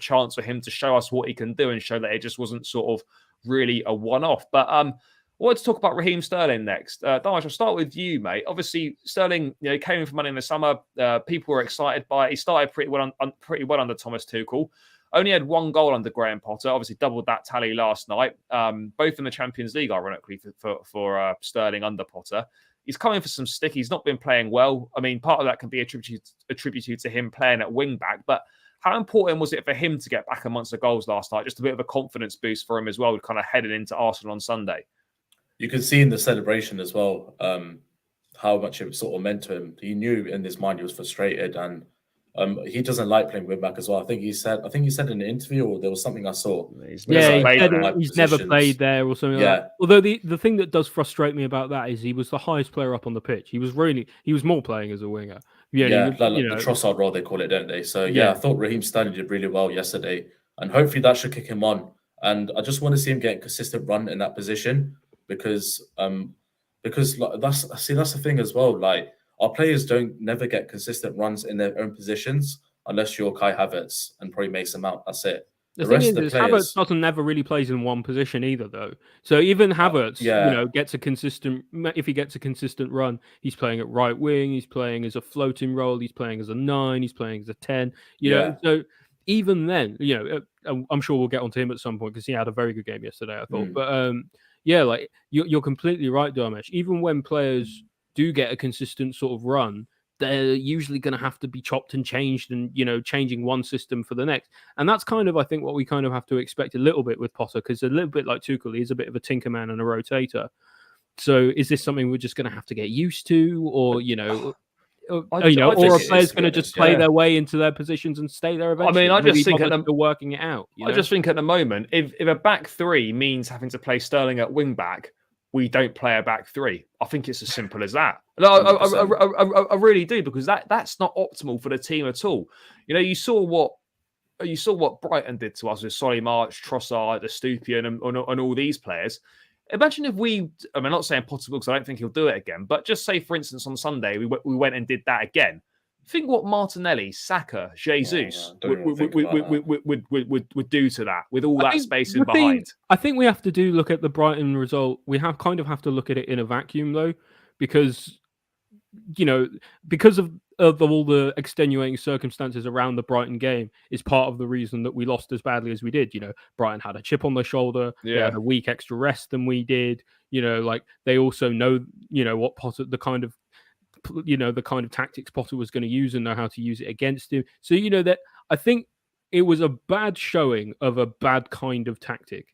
chance for him to show us what he can do and show that it just wasn't sort of really a one-off. But I wanted to talk about Raheem Sterling next. Dharmesh, I'll start with you, mate. Obviously, Sterling, came in for money in the summer. People were excited by it. He started pretty well under Thomas Tuchel. Only had one goal under Graham Potter. Obviously, doubled that tally last night. Both in the Champions League, ironically, for Sterling under Potter. He's coming for some stick. He's not been playing well. I mean, part of that can be attributed to him playing at wing back. But how important was it for him to get back amongst the goals last night? Just a bit of a confidence boost for him as well, kind of heading into Arsenal on Sunday. You can see in the celebration as well how much it sort of meant to him. He knew in his mind he was frustrated, and he doesn't like playing wing back as well. I think he said in an interview, or there was something I saw. He's never played there or something like that. Although the thing that does frustrate me about that is he was the highest player up on the pitch. He was more playing as a winger. The Trossard role they call it, don't they? So I thought Raheem Sterling did really well yesterday, and hopefully that should kick him on. And I just want to see him get a consistent run in that position because that's the thing as well. Like, our players never get consistent runs in their own positions unless you're Kai Havertz and probably Mason Mount. That's it. The thing is, Havertz doesn't never really plays in one position either, though. So even Havertz, gets a consistent. If he gets a consistent run, he's playing at right wing. He's playing as a floating role. He's playing as a 9. He's playing as a 10. So even then, I'm sure we'll get onto him at some point because he had a very good game yesterday, I thought. But like you're completely right, Dharmesh. Even when players do get a consistent sort of run, they're usually going to have to be chopped and changed and, changing one system for the next. And that's kind of, I think, what we kind of have to expect a little bit with Potter, because a little bit like Tuchel, he's a bit of a tinker man and a rotator. So is this something we're just going to have to get used to, or, or are players going to just play their way into their positions and stay there eventually? I mean, I just think still working it out. I just think at the moment, if a back three means having to play Sterling at wing back, we don't play a back three. I think it's as simple as that. I really do, because that's not optimal for the team at all. You saw what Brighton did to us with Solly March, Trossard, Estupiñán, and all these players. Imagine if I'm not saying possible because I don't think he'll do it again, but just say, for instance, on Sunday, we went and did that again. Think what Martinelli, Saka, Jesus would do to that with all that space in behind. I think we have to look at the Brighton result. We have to look at it in a vacuum, though, because of all the extenuating circumstances around the Brighton game is part of the reason that we lost as badly as we did. Brighton had a chip on their shoulder. They had a week extra rest than we did. They also know, what Potter, the kind of tactics Potter was going to use and know how to use it against him. So, that I think it was a bad showing of a bad kind of tactic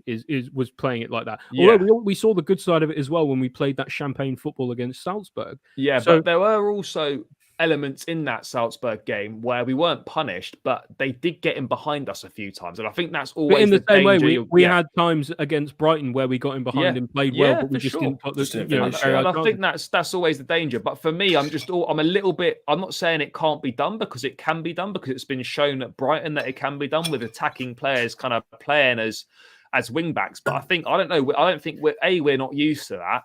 was playing it like that. Yeah. Although we saw the good side of it as well when we played that champagne football against Salzburg. Yeah, but there were also elements in that Salzburg game where we weren't punished, but they did get in behind us a few times, and I think that's always the same way. We had times against Brighton where we got in behind and played well, but we didn't put and I think that's always the danger. But for me, I'm a little bit. I'm not saying it can't be done, because it can be done, because it's been shown at Brighton that it can be done with attacking players kind of playing as wing backs. But I don't think we're not used to that.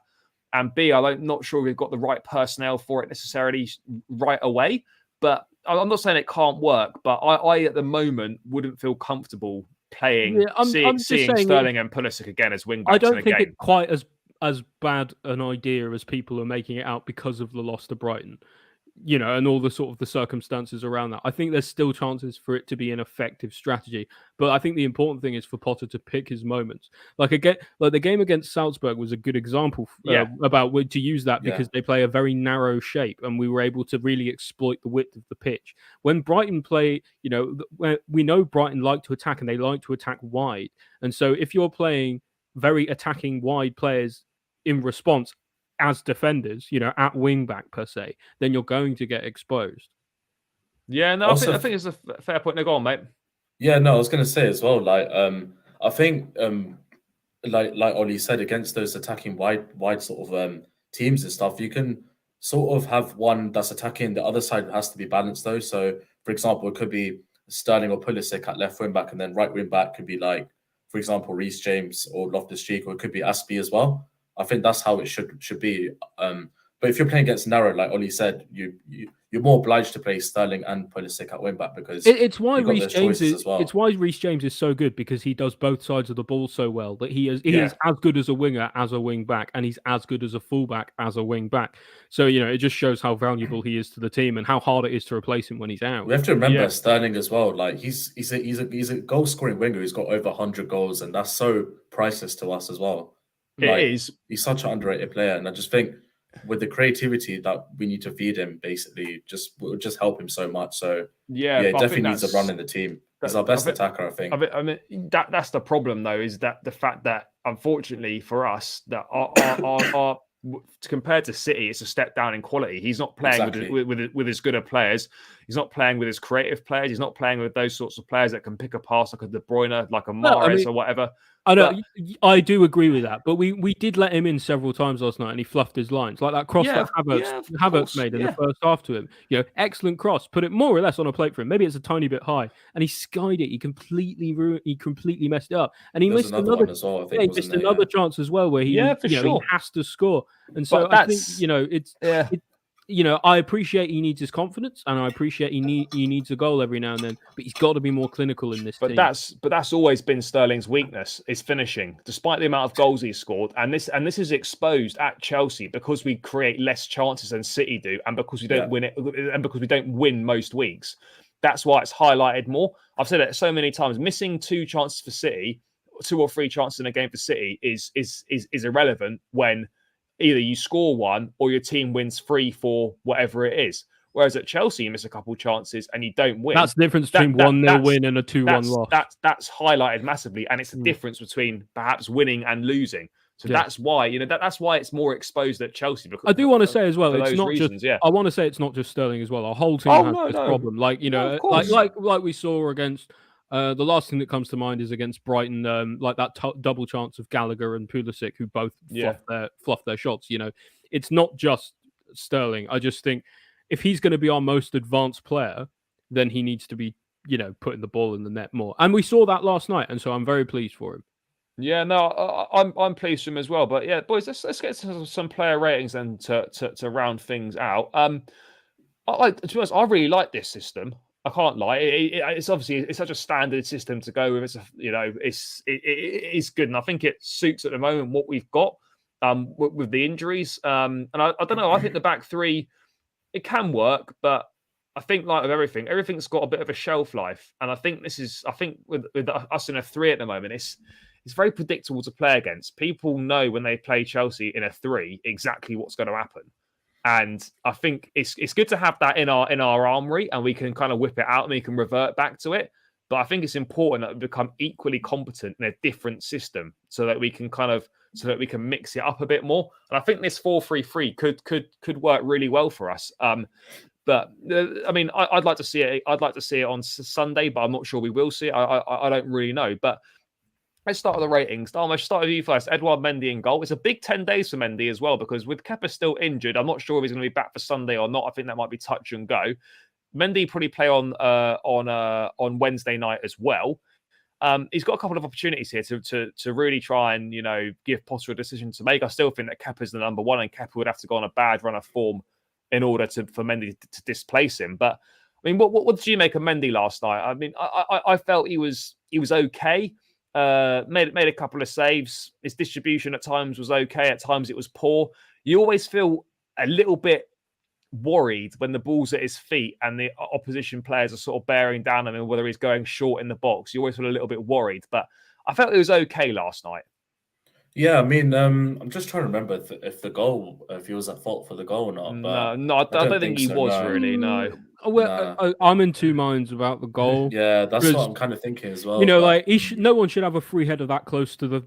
And B, I'm not sure we've got the right personnel for it necessarily right away. But I'm not saying it can't work, but I at the moment wouldn't feel comfortable playing, seeing Sterling and Pulisic again as wing backs. I don't think it's quite as as bad an idea as people are making it out because of the loss to Brighton. And all the sort of the circumstances around that. I think there's still chances for it to be an effective strategy, but I think the important thing is for Potter to pick his moments. Like the game against Salzburg was a good example about to use that because they play a very narrow shape, and we were able to really exploit the width of the pitch. When Brighton play, we know Brighton like to attack, and they like to attack wide. And so if you're playing very attacking wide players in response, as defenders, at wing back per se, then you're going to get exposed. Yeah, no, I think it's a fair point. No, go on, mate. Yeah, no, I was going to say as well. Like, I think, like Oli said, against those attacking wide sort of teams and stuff, you can sort of have one that's attacking. The other side has to be balanced though. So, for example, it could be Sterling or Pulisic at left wing back, and then right wing back could be like, for example, Reece James or Loftus-Cheek, or it could be Aspie as well. I think that's how it should be. But if you're playing against narrow, like Oli said, you're more obliged to play Sterling and Pulisic at wing back because it's why Reece James is It's why Reece James is so good, because he does both sides of the ball so well that he is as good as a winger as a wing back, and he's as good as a fullback as a wing back. So it just shows how valuable he is to the team and how hard it is to replace him when he's out. We have to remember Sterling as well. Like he's a goal scoring winger who's got over 100 goals, and that's so priceless to us as well. He's such an underrated player, and I just think with the creativity that we need to feed him, basically, will just help him so much. So he definitely needs a run in the team. He's our best attacker, I think. I mean that's the problem though, is that the fact that unfortunately for us that our compared to City, it's a step down in quality. He's not playing with as good of players. He's not playing with his creative players. He's not playing with those sorts of players that can pick a pass like a De Bruyne, like a Mahrez or whatever. I do agree with that, but we did let him in several times last night, and he fluffed his lines, like that cross that Havertz made in the first half to him. Excellent cross, put it more or less on a plate for him. Maybe it's a tiny bit high, and he skied it. He completely messed it up, and he missed another chance as well where he has to score. And so I think I appreciate he needs his confidence, and I appreciate he needs a goal every now and then, but he's got to be more clinical in this team. But that's always been Sterling's weakness, is finishing, despite the amount of goals he's scored. And this is exposed at Chelsea because we create less chances than City do, and because we don't win it, and because we don't win most weeks. That's why it's highlighted more. I've said it so many times. Missing 2 chances for City, 2 or 3 chances in a game for City is irrelevant when either you score 1 or your team wins 3, 4, whatever it is. Whereas at Chelsea, you miss a couple of chances and you don't win. That's the difference between 1-0 win and a 2-1 loss. That's highlighted massively, and it's the difference between perhaps winning and losing. So that's why that's why it's more exposed at Chelsea. Because I do want to say as well, it's not reasons, just. I want to say it's not just Sterling as well. Our whole team has this problem. Like like we saw against. The last thing that comes to mind is against Brighton, like that double chance of Gallagher and Pulisic, who both fluffed their shots. It's not just Sterling. I just think if he's going to be our most advanced player, then he needs to be, putting the ball in the net more. And we saw that last night, and so I'm very pleased for him. Yeah, no, I'm pleased for him as well. But yeah, boys, let's get to some player ratings then to round things out. To be honest, I really like this system. I can't lie. It's obviously it's such a standard system to go with. It's good, and I think it suits at the moment what we've got with the injuries. And I don't know. I think the back 3 it can work, but I think like with everything's got a bit of a shelf life. And I think with us in a 3 at the moment, it's very predictable to play against. People know when they play Chelsea in a 3 exactly what's going to happen. And I think it's good to have that in our armory, and we can kind of whip it out and we can revert back to it. But I think it's important that we become equally competent in a different system, so that we can mix it up a bit more. And I think this 4-3-3 could work really well for us. But I mean, I'd like to see it. I'd like to see it on Sunday, but I'm not sure we will see it. I don't really know, but. Let's start with the ratings. Dharmesh, start with you first. Edouard Mendy in goal. It's a big 10 days for Mendy as well, because with Kepa still injured, I'm not sure if he's going to be back for Sunday or not. I think that might be touch and go. Mendy probably play on Wednesday night as well. He's got a couple of opportunities here to really try and give Potter a decision to make. I still think that Kepa's the number 1, and Kepa would have to go on a bad run of form in order for Mendy to displace him. But I mean, what did you make of Mendy last night? I mean, I felt he was okay. Made a couple of saves. His distribution at times was okay. At times it was poor. You always feel a little bit worried when the ball's at his feet and the opposition players are sort of bearing down on him, whether he's going short in the box. You always feel a little bit worried, but I felt it was okay last night. Yeah, I mean, I'm just trying to remember if he was at fault for the goal or not. But No, I don't think he was really. No. Well, I'm in two minds about the goal. Yeah, that's what I'm kind of thinking as well. Like no one should have a free header that close to the,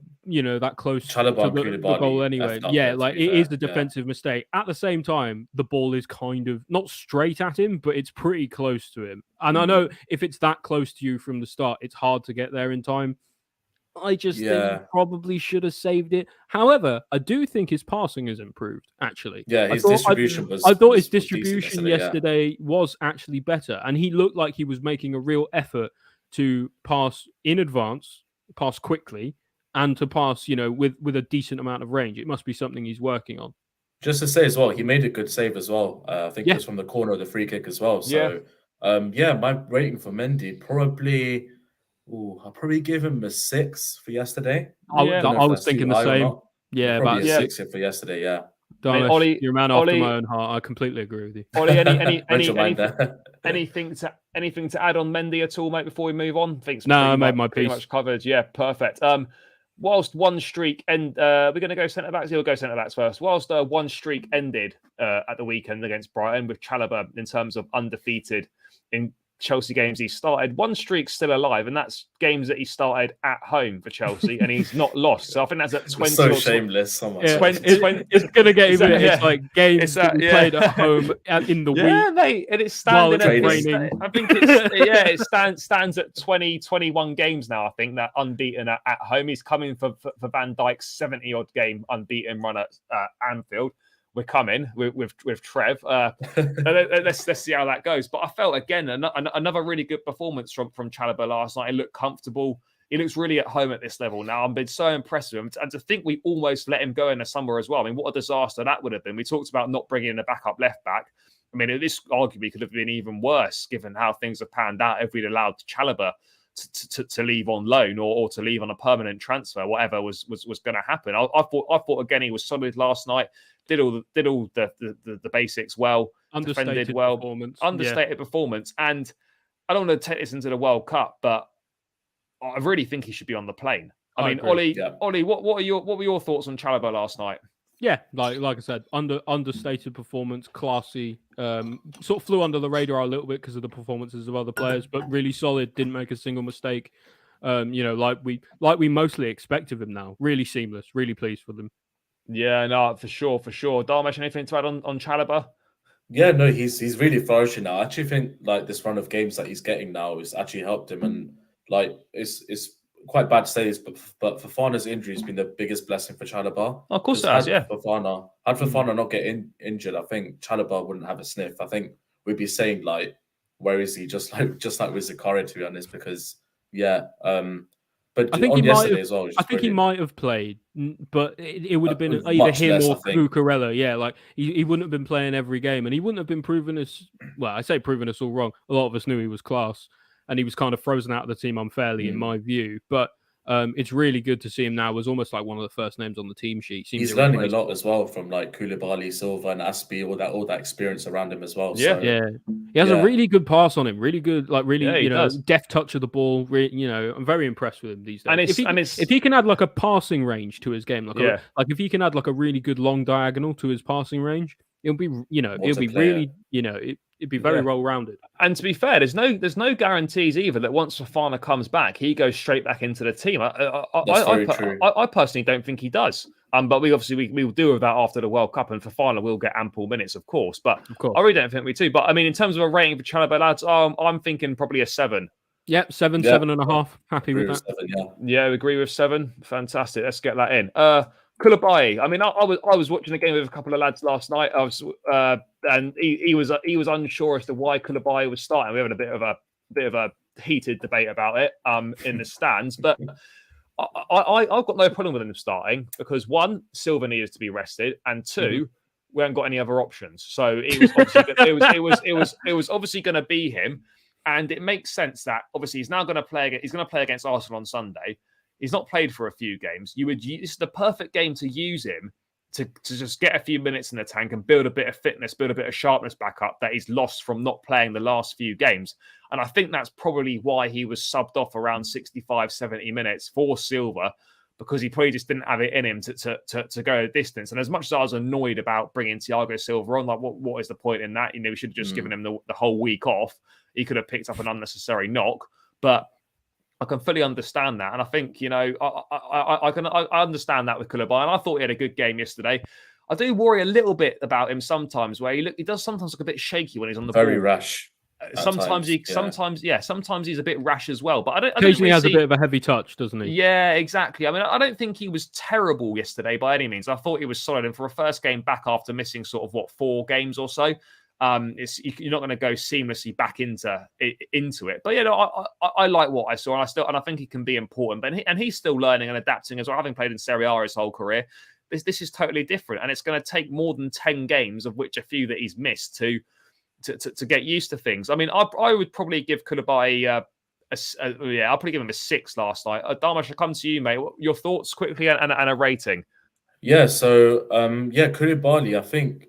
that close to the goal anyway. Yeah, like it is a defensive mistake. At the same time, the ball is kind of not straight at him, but it's pretty close to him. And I know if it's that close to you from the start, it's hard to get there in time. I just think he probably should have saved it. However, I do think his passing has improved, actually. Yeah, his distribution was... I thought his distribution yesterday was actually better, and he looked like he was making a real effort to pass in advance, pass quickly, and to pass, with a decent amount of range. It must be something he's working on. Just to say as well, he made a good save as well. I think it was from the corner of the free kick as well. So, my rating for Mendy, probably... I'll probably give him a 6 for yesterday. I was thinking the same. Yeah, probably a 6 for yesterday. Yeah, Dharmesh, Oli, you're a man after my own heart. I completely agree with you. Oli, anything to add on Mendy at all, mate? Before we move on, I made my piece. Pretty much covered. Yeah, perfect. Whilst one streak we're going to go centre backs. We'll go centre backs first. Whilst one streak ended at the weekend against Brighton with Chalobah in terms of undefeated in Chelsea games he started, one streak's still alive, and that's games that he started at home for Chelsea, and he's not lost. So I think that's at 20. So shameless. It's going to get even. It's like games that we played at home in the week. Yeah, mate, and it's standing at training. I think it stands at 21 games now. I think that unbeaten at home. He's coming for Van Dijk's 70-odd game unbeaten run at Anfield. We're coming with Trev. Let's see how that goes. But I felt again another really good performance from Chalobah last night. He looked comfortable. He looks really at home at this level now. I've been so impressed with him, and to think we almost let him go in the summer as well. I mean, what a disaster that would have been. We talked about not bringing in a backup left back. I mean, this arguably could have been even worse given how things have panned out if we'd allowed Chalobah to leave on loan or to leave on a permanent transfer, whatever was going to happen. I thought again he was solid last night. Did all the basics well, defended well, understated performance. And I don't want to take this into the World Cup, but I really think he should be on the plane. I mean, Oli, what were your thoughts on Chalobah last night? Yeah, like I said, understated performance, classy. Sort of flew under the radar a little bit because of the performances of other players, but really solid. Didn't make a single mistake. Like we mostly expect of him now. Really seamless. Really pleased with him. Yeah, no, for sure. Dharmesh, anything to add on Chalobah? Yeah, no, he's really flourishing now. I actually think like this run of games that he's getting now has actually helped him, and like it's quite bad to say this, but Fofana's injury has been the biggest blessing for Chalobah. Of course it has, yeah. Had Fofana not get injured, I think Chalobah wouldn't have a sniff. I think we'd be saying like, where is he? Just like with Zakaria, to be honest, because but I think he might have, as well. I think he might have played, but it would have been either him or Cucurella. Yeah, like he wouldn't have been playing every game, and he wouldn't have been proving us. Well, I say proving us all wrong. A lot of us knew he was class, and he was kind of frozen out of the team unfairly, in my view. But it's really good to see him now as almost like one of the first names on the team sheet. He's learning a lot as well from like Koulibaly, Silva, and Aspie, all that experience around him as well. Yeah, so, he has a really good pass on him. Really good, like really, deft touch of the ball. I'm very impressed with him these days. If he can add like a passing range to his game, like if he can add like a really good long diagonal to his passing range, it'll be, it'd be very well rounded. And to be fair, there's no guarantees either that once Fofana comes back, he goes straight back into the team. I personally don't think he does. But we will deal with that after the World Cup, and Fofana will get ample minutes, of course. But I really don't think we do. But I mean, in terms of a rating for Chalobah, lads, I'm thinking probably a 7. Yep, 7.5. Happy with that. 7, yeah, agree with 7. Fantastic. Let's get that in. Koulibaly. I mean, I was watching the game with a couple of lads last night. And he was unsure as to why Koulibaly was starting. We were having a bit of a heated debate about it in the stands. But I've got no problem with him starting because 1, Silva needed to be rested, and 2, we haven't got any other options. So it was obviously going to be him, and it makes sense that obviously he's now going to play. He's going to play against Arsenal on Sunday. He's not played for a few games. This is the perfect game to use him to just get a few minutes in the tank and build a bit of fitness, build a bit of sharpness back up that he's lost from not playing the last few games. And I think that's probably why he was subbed off around 65, 70 minutes for Silva, because he probably just didn't have it in him to go a distance. And as much as I was annoyed about bringing Thiago Silva on, like, what is the point in that? We should have just given him the whole week off. He could have picked up an unnecessary knock. But I can fully understand that. And I think, I understand that with Koulibaly. And I thought he had a good game yesterday. I do worry a little bit about him sometimes, where he does sometimes look a bit shaky when he's on the ball. Very rash. Sometimes he's a bit rash as well. But I don't occasionally has a bit of a heavy touch, doesn't he? Yeah, exactly. I mean, I don't think he was terrible yesterday by any means. I thought he was solid. And for a first game back after missing sort of 4 games or so, you're not going to go seamlessly back into it. But I like what I saw, and I think he can be important. But he's still learning and adapting as well. Having played in Serie A his whole career, this is totally different, and it's going to take more than 10 games, of which a few that he's missed, to get used to things. I mean, I would probably give Koulibaly I'll probably give him a 6 last night. Dharmesh, I'll come to you, mate. Your thoughts quickly and a rating. Yeah, so Koulibaly, I think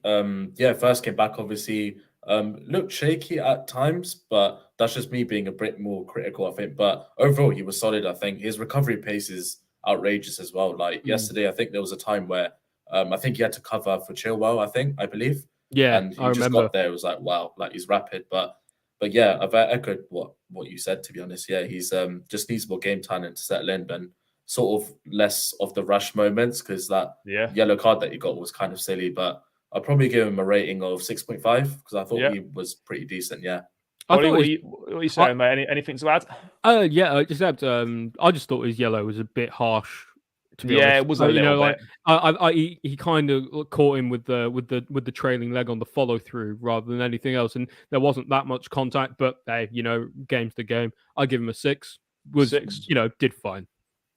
first came back, obviously looked shaky at times, but that's just me being a bit more critical, I think. But overall, he was solid. I think his recovery pace is outrageous as well. Like yesterday, I think there was a time where I think he had to cover for Chilwell, I believe. Yeah, and he just got there. It was like, wow, like he's rapid. But yeah, I've echoed what you said, to be honest. Yeah, he's just needs more game time and to settle in, and sort of less of the rush moments, because that yellow card that he got was kind of silly. But I'll probably give him a rating of 6.5 because I thought he was pretty decent. Yeah. What are you saying, mate? Anything to add? I just thought his yellow was a bit harsh. To be honest. It was a little bit. He kind of caught him with the trailing leg on the follow through rather than anything else, and there wasn't that much contact. But hey, game's the game. I give him a 6. Did fine.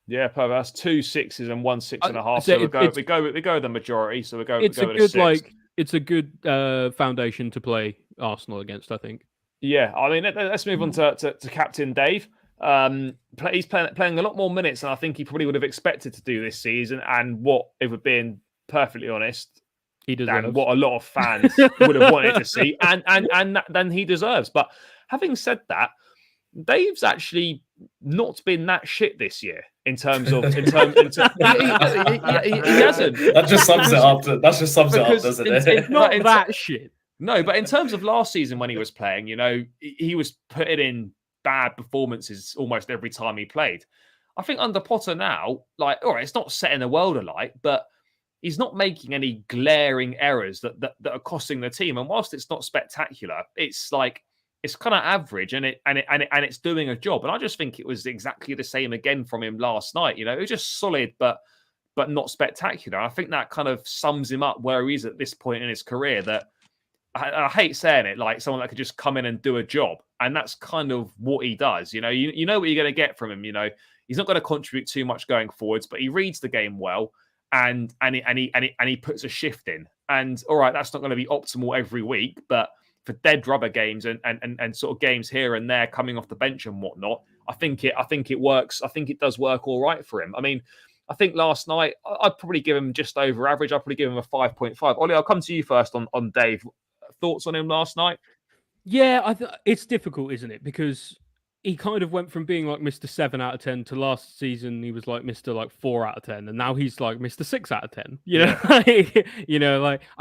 Yeah, perfect. That's 2 6s and 1 6.5. So we go the majority. So we go. It's a good foundation to play Arsenal against, I think. Yeah, I mean, let's move on to Captain Dave. He's playing a lot more minutes than I think he probably would have expected to do this season, and what, if we're being perfectly honest, he deserves, and what a lot of fans would have wanted to see, and than he deserves. But having said that, Dave's actually not been that shit this year in terms of he hasn't. That just sums it up. That just sums it up, doesn't it? It's not that shit. No, but in terms of last season when he was playing, he was putting in bad performances almost every time he played. I think under Potter now, all right, it's not setting the world alight, but he's not making any glaring errors that are costing the team. And whilst it's not spectacular, it's kind of average, and it's doing a job. And I just think it was exactly the same again from him last night. It was just solid, but not spectacular. I think that kind of sums him up where he is at this point in his career. That I hate saying it, like someone that could just come in and do a job, and that's kind of what he does. You know what you're going to get from him. He's not going to contribute too much going forwards, but he reads the game well, and he puts a shift in. And all right, that's not going to be optimal every week, but for dead rubber games and sort of games here and there coming off the bench and whatnot, I think it works. I think it does work all right for him. I mean, I think last night I'd probably give him just over average. I'd probably give him a 5.5. Oli, I'll come to you first on Dave. Thoughts on him last night? Yeah, it's difficult, isn't it? Because he kind of went from being like Mr. 7 out of 10 to last season he was like Mr. 4 out of 10, and now he's like Mr. 6 out of 10. I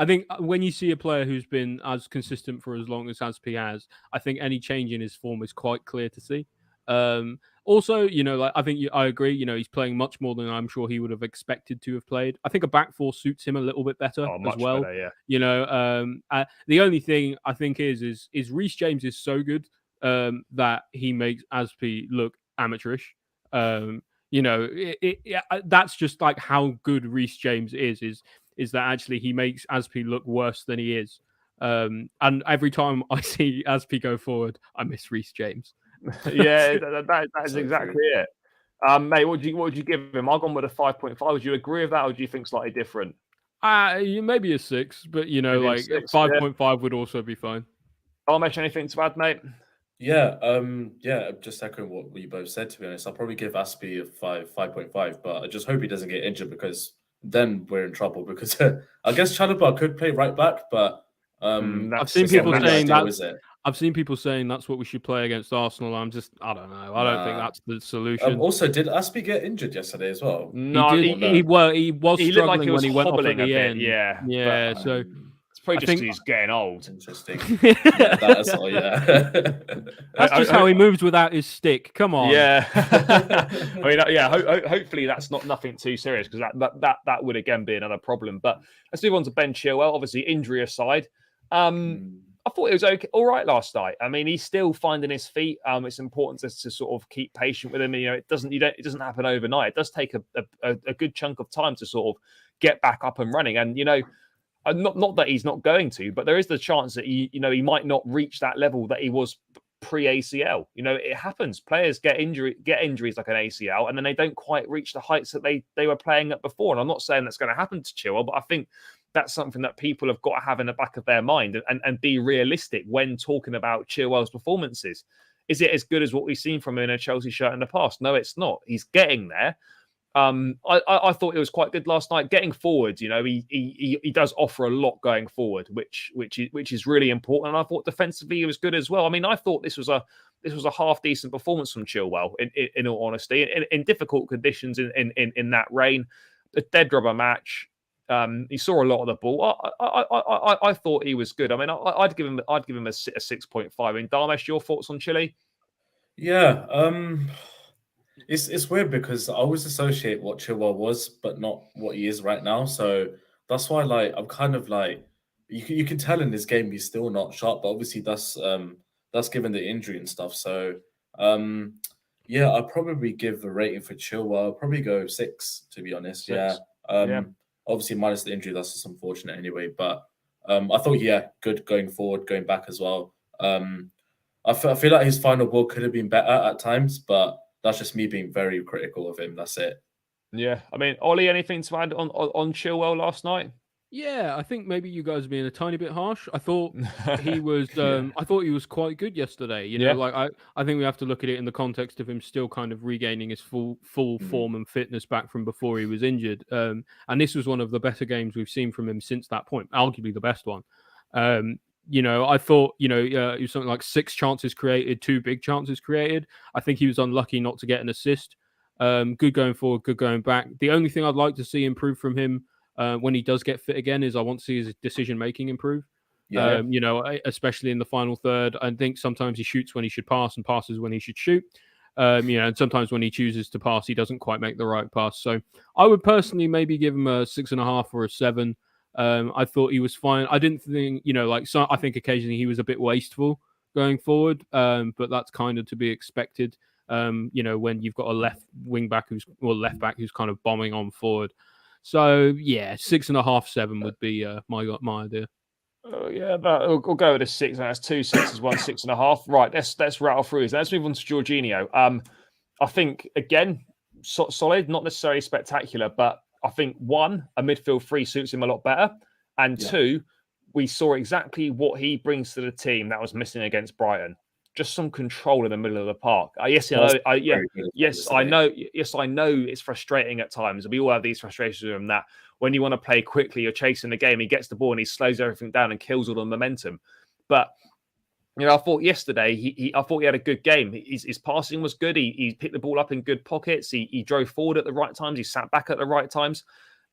think when you see a player who's been as consistent for as long as Azpi has, I think any change in his form is quite clear to see. Also, I think I agree. He's playing much more than I'm sure he would have expected to have played. I think a back four suits him a little bit better as well. Better, yeah. The only thing I think is Reece James is so good that he makes Azpi look amateurish. That's just like how good Reece James is that actually he makes Azpi look worse than he is. And every time I see Azpi go forward, I miss Reece James. Yeah, that is exactly it. Mate, what would you give him? I've gone with a 5.5. Would you agree with that, or do you think slightly different? Maybe a 6, but 5.5 would also be fine. Dharmesh, anything to add, mate? Just echoing what we both said, to be honest. I'll probably give Aspie a 5.5, but I just hope he doesn't get injured because then we're in trouble because I guess Chalobah could play right back, but I've seen it's not people really saying ideal, that. is it? I've seen people saying that's what we should play against Arsenal. I don't know. I don't think Nah. that's the solution. Also, did Aspie get injured yesterday as well? No, he did. He was he looked like struggling he was when he went off at hobbling a the bit. end. Yeah, Yeah. but, So it's probably I just think because he's getting old. Interesting. Yeah, that as well. Yeah. that's just how he moves without his stick. Come on. Yeah, I mean, yeah. Hopefully, that's nothing too serious because that would again be another problem. But let's move on to Ben Chilwell. Obviously, injury aside, I thought it was okay, all right last night. I mean, he's still finding his feet. It's important to sort of keep patient with him. You know, it doesn't happen overnight. It does take a good chunk of time to sort of get back up and running. And you know, not that he's not going to, but there is the chance that he might not reach that level that he was pre-ACL. You know, it happens. Players get injuries like an ACL, and then they don't quite reach the heights that they were playing at before. And I'm not saying that's going to happen to Chilwell, but I think that's something that people have got to have in the back of their mind and be realistic when talking about Chilwell's performances. Is it as good as what we've seen from him in a Chelsea shirt in the past? No, it's not. He's getting there. I thought it was quite good last night. Getting forward, you know, he does offer a lot going forward, which is really important. And I thought defensively he was good as well. I mean, I thought this was a half decent performance from Chilwell. In all honesty, in difficult conditions in that rain, a dead rubber match. He saw a lot of the ball. I thought he was good. I mean, I'd give him a 6.5. In Dharmesh, your thoughts on Chile? Yeah, it's weird because I always associate what Chilwell was, but not what he is right now. So that's why, like, I'm kind of like, you can tell in this game he's still not sharp, but obviously that's given the injury and stuff. So I'll probably give the rating for Chilwell. I'll probably go 6, to be honest. 6. Yeah. Obviously minus the injury, that's just unfortunate anyway. But I thought, good going forward, going back as well. I feel like his final ball could have been better at times, but that's just me being very critical of him. That's it. Yeah, I mean, Ollie, anything to add on Chilwell last night? Yeah, I think maybe you guys are being a tiny bit harsh. I thought he was. I thought he was quite good yesterday. You know, like I think we have to look at it in the context of him still kind of regaining his full form and fitness back from before he was injured. And this was one of the better games we've seen from him since that point, arguably the best one. You know, I thought, it was something like 6 chances created, 2 big chances created. I think he was unlucky not to get an assist. Good going forward, good going back. The only thing I'd like to see improve from him when he does get fit again is I want to see his decision-making improve. Especially in the final third. I think sometimes he shoots when he should pass and passes when he should shoot. And sometimes when he chooses to pass, he doesn't quite make the right pass. So I would personally maybe give him a 6.5 or a 7. I thought he was fine. I didn't think, I think occasionally he was a bit wasteful going forward, but that's kind of to be expected. When you've got a left back who's kind of bombing on forward. So 6.5, 7 would be my idea. We'll go with a 6. That's 2 6s, 1 6.5. Right, let's rattle through these. Let's move on to Jorginho. I think again solid, not necessarily spectacular, but I think 1, a midfield 3 suits him a lot better, and 2, we saw exactly what he brings to the team that was missing against Brighton. Just some control in the middle of the park. I know it's frustrating at times. We all have these frustrations with him that when you want to play quickly, you're chasing the game, he gets the ball and he slows everything down and kills all the momentum. But I thought yesterday I thought he had a good game. His passing was good. He picked the ball up in good pockets. He drove forward at the right times. He sat back at the right times.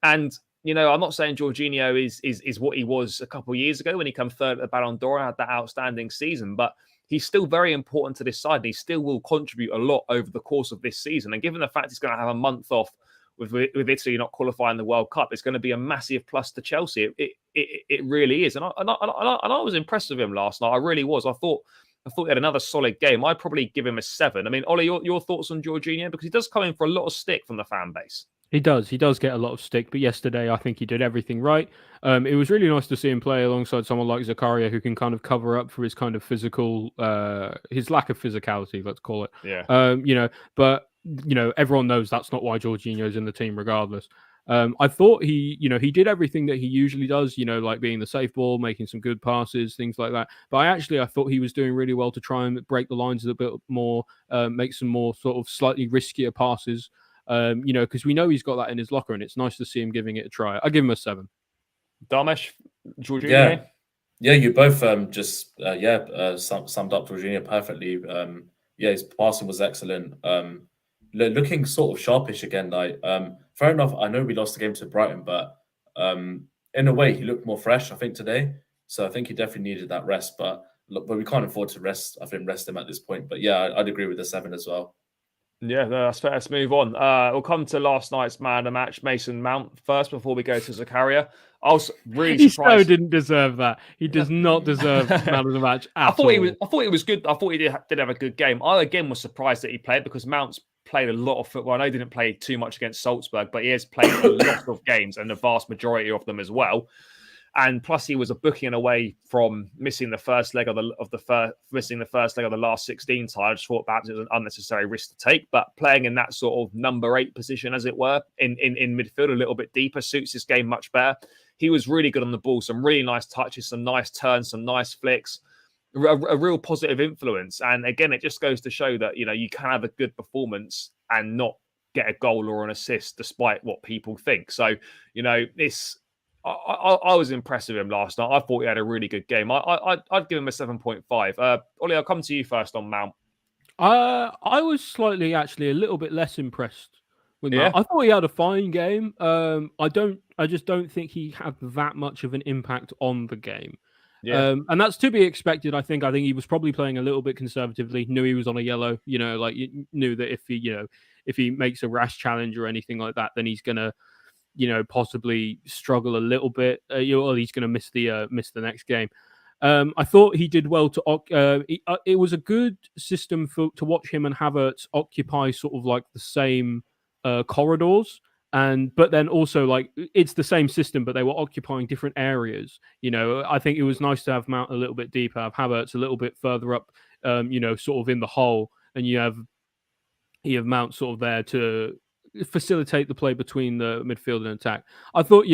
And I'm not saying Jorginho is what he was a couple of years ago when he came third at the Ballon d'Or and had that outstanding season, but he's still very important to this side. And he still will contribute a lot over the course of this season. And given the fact he's going to have a month off with Italy not qualifying the World Cup, it's going to be a massive plus to Chelsea. It really is. And I was impressed with him last night. I really was. I thought he had another solid game. I'd probably give him a 7. I mean, Ollie, your thoughts on Jorginho? Because he does come in for a lot of stick from the fan base. He does get a lot of stick, but yesterday I think he did everything right. It was really nice to see him play alongside someone like Zakaria, who can kind of cover up for his kind of physical, his lack of physicality, let's call it. Yeah. But everyone knows that's not why Jorginho's in the team, regardless. I thought he did everything that he usually does, like being the safe ball, making some good passes, things like that. But I thought he was doing really well to try and break the lines a bit more, make some more sort of slightly riskier passes, because we know he's got that in his locker, and it's nice to see him giving it a try. I give him a 7. Dharmesh, Jorginho? Yeah, you both summed up Jorginho perfectly. His passing was excellent. Looking sort of sharpish again. Fair enough. I know we lost the game to Brighton, but in a way, he looked more fresh, I think, today. So I think he definitely needed that rest. But we can't afford to rest him at this point. But yeah, I'd agree with the 7 as well. Yeah, no, that's fair. Let's move on. We'll come to last night's man of the match, Mason Mount, first before we go to Zakaria. I was really surprised. He so didn't deserve that. He does not deserve man of the match at all. I thought he was good. I thought he did have a good game. I again was surprised that he played because Mount's played a lot of football. I know he didn't play too much against Salzburg, but he has played a lot of games and the vast majority of them as well. And plus, he was a booking away from missing the first leg of the last 16 tie. I just thought perhaps it was an unnecessary risk to take. But playing in that sort of number 8 position, as it were, in midfield, a little bit deeper, suits his game much better. He was really good on the ball, some really nice touches, some nice turns, some nice flicks, a real positive influence. And again, it just goes to show that you can have a good performance and not get a goal or an assist, despite what people think. So this. I was impressed with him last night. I thought he had a really good game. I'd give him a 7.5. Oli, I'll come to you first on Mount. I was slightly, actually, a little bit less impressed with Mount. I thought he had a fine game. I just don't think he had that much of an impact on the game. Yeah. And that's to be expected. I think he was probably playing a little bit conservatively. Knew he was on a yellow. Knew that if he makes a rash challenge or anything like that, then he's gonna possibly struggle a little bit, or he's going to miss the next game. I thought he did well to. It was a good system to watch him and Havertz occupy sort of like the same corridors, but then also it's the same system, but they were occupying different areas. I think it was nice to have Mount a little bit deeper, have Havertz a little bit further up, sort of in the hole, and you have Mount sort of there to facilitate the play between the midfield and attack. I thought,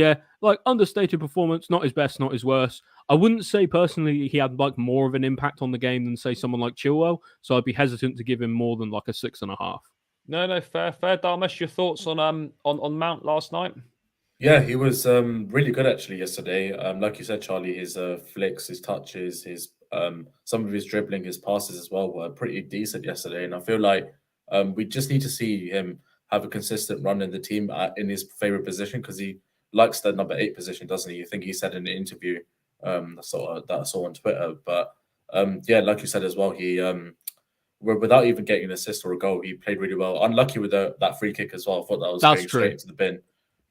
understated performance, not his best, not his worst. I wouldn't say personally he had more of an impact on the game than say someone like Chilwell, so I'd be hesitant to give him more than a 6.5. No, fair. Dharmesh, your thoughts on Mount last night? Yeah, he was really good actually yesterday. Like you said, Charlie, his flicks, his touches, his some of his dribbling, his passes as well were pretty decent yesterday, and I feel like we just need to see him have a consistent run in the team in his favorite position, because he likes the number 8 position, doesn't he? I think he said in an interview that I saw on Twitter. But like you said as well, he without even getting an assist or a goal, he played really well. Unlucky with that free kick as well. I thought that was going straight into the bin.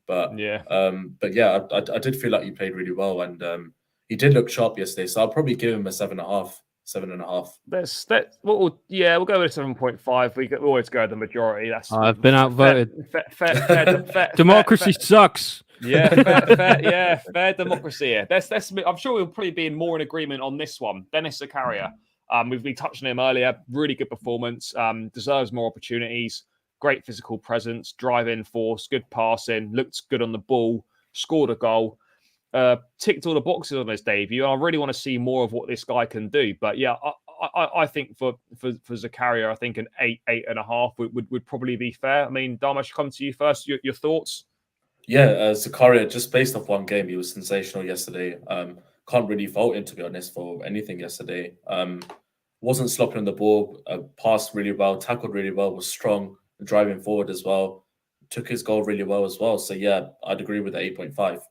But I did feel like he played really well, and he did look sharp yesterday. So I'll probably give him a 7.5. 7.5. We'll go with 7.5. We always go with the majority. I've been outvoted. Fair, democracy sucks. Fair democracy here. I'm sure we'll probably be more in agreement on this one. Dennis Zakaria. We've been touching him earlier. Really good performance. Deserves more opportunities. Great physical presence. Driving force. Good passing. Looked good on the ball. Scored a goal. Ticked all the boxes on his debut. I really want to see more of what this guy can do. But yeah, I think for Zakaria, I think an 8.5 would probably be fair. I mean, Dharmesh, come to you first. Your thoughts? Yeah, Zakaria, just based off one game, he was sensational yesterday. Can't really fault him, to be honest, for anything yesterday. Wasn't sloppy on the ball, passed really well, tackled really well, was strong, driving forward as well. Took his goal really well as well. So yeah, I'd agree with the 8.5.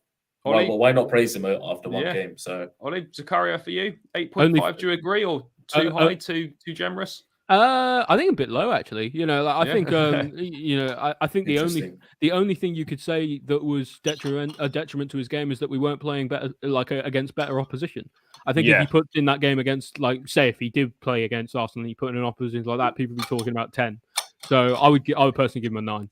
Well, why not praise him after one game? So, Oli, Zakaria for you, 8.5. Do you agree, or too high, too generous? I think a bit low, actually. I think I think the only thing you could say that was a detriment to his game is that we weren't playing better, against better opposition. I think if he put in that game against, say, if he did play against Arsenal and he put in an opposition like that, people would be talking about 10. So I would personally give him a 9.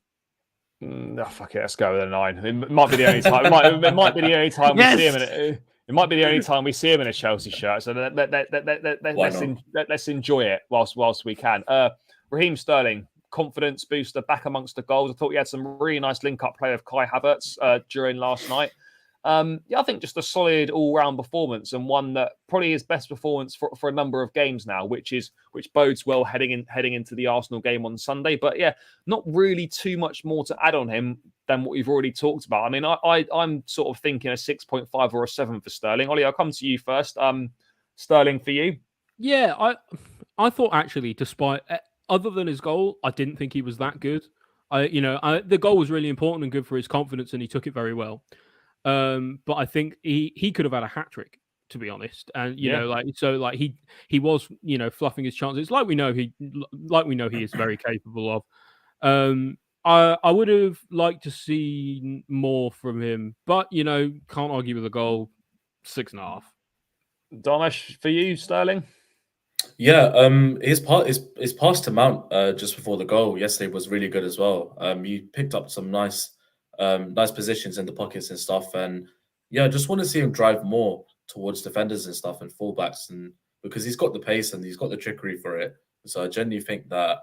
Fuck it, let's go with a 9. It might be the only time. It might be the only time we see him in it. It might be the only time we see him in a Chelsea shirt. So let's enjoy it whilst we can. Raheem Sterling, confidence booster back amongst the goals. I thought he had some really nice link-up play of Kai Havertz during last night. I think just a solid all-round performance, and one that probably is best performance for a number of games now, which bodes well heading into the Arsenal game on Sunday. But yeah, not really too much more to add on him than what we've already talked about. I mean, I'm sort of thinking a 6.5 or a 7 for Sterling. Ollie, I'll come to you first. Sterling for you. Yeah, I thought actually, despite other than his goal, I didn't think he was that good. The goal was really important and good for his confidence, and he took it very well. But I think he could have had a hat trick, to be honest. And he was fluffing his chances, like we know he is very capable of. I would have liked to see more from him, but can't argue with the goal. 6.5. Dharmesh, for you, Sterling. Yeah, his pass to Mount just before the goal yesterday was really good as well. He picked up some nice positions in the pockets and stuff, and yeah, I just want to see him drive more towards defenders and stuff and fullbacks, and because he's got the pace and he's got the trickery for it. So I genuinely think that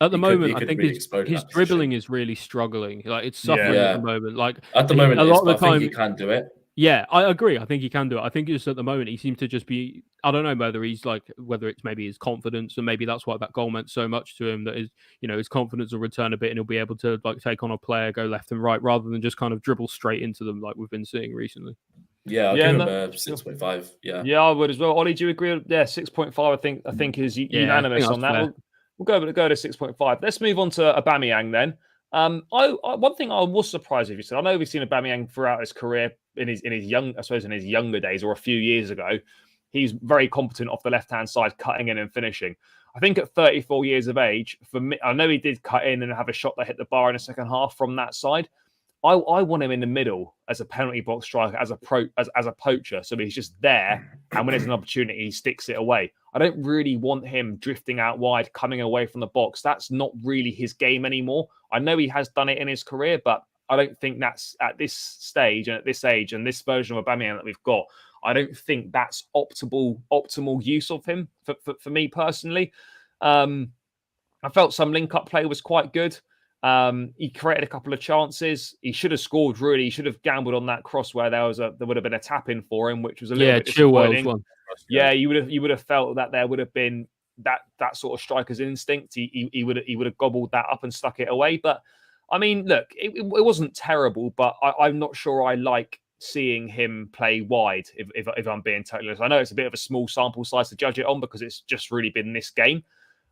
at the moment, I think really his dribbling is really struggling. Like it's suffering at the moment. Like at the moment, a lot of the time, time he can do it. Yeah, I agree. I think he can do it. I think just at the moment he seems to just be. I don't know whether it's maybe his confidence, and maybe that's why that goal meant so much to him. That his confidence will return a bit, and he'll be able to take on a player, go left and right, rather than just kind of dribble straight into them like we've been seeing recently. Yeah, I'll give him a 6.5. Yeah, I would as well. Ollie, do you agree? Yeah, 6.5. I think is unanimous on that. We'll go to 6.5. Let's move on to Aubameyang then. One thing I was surprised if you said. I know we've seen Aubameyang throughout his career in his younger days or a few years ago. He's very competent off the left-hand side, cutting in and finishing. I think at 34 years of age, for me, I know he did cut in and have a shot that hit the bar in the second half from that side. I want him in the middle as a penalty box striker, as a poacher. So he's just there, and when there's an opportunity, he sticks it away. I don't really want him drifting out wide, coming away from the box. That's not really his game anymore. I know he has done it in his career, but I don't think that's at this stage and at this age and this version of Aubameyang that we've got. I don't think that's optimal use of him for me personally. I felt some link-up play was quite good. He created a couple of chances. He should have scored. Really, he should have gambled on that cross where there would have been a tap in for him, which was a little bit disappointing. Chilwell's one. Yeah, you would have felt that there would have been that sort of striker's instinct. He would have gobbled that up and stuck it away. But I mean, look, it wasn't terrible, but I'm not sure I like seeing him play wide. If I'm being totally honest, I know it's a bit of a small sample size to judge it on because it's just really been this game.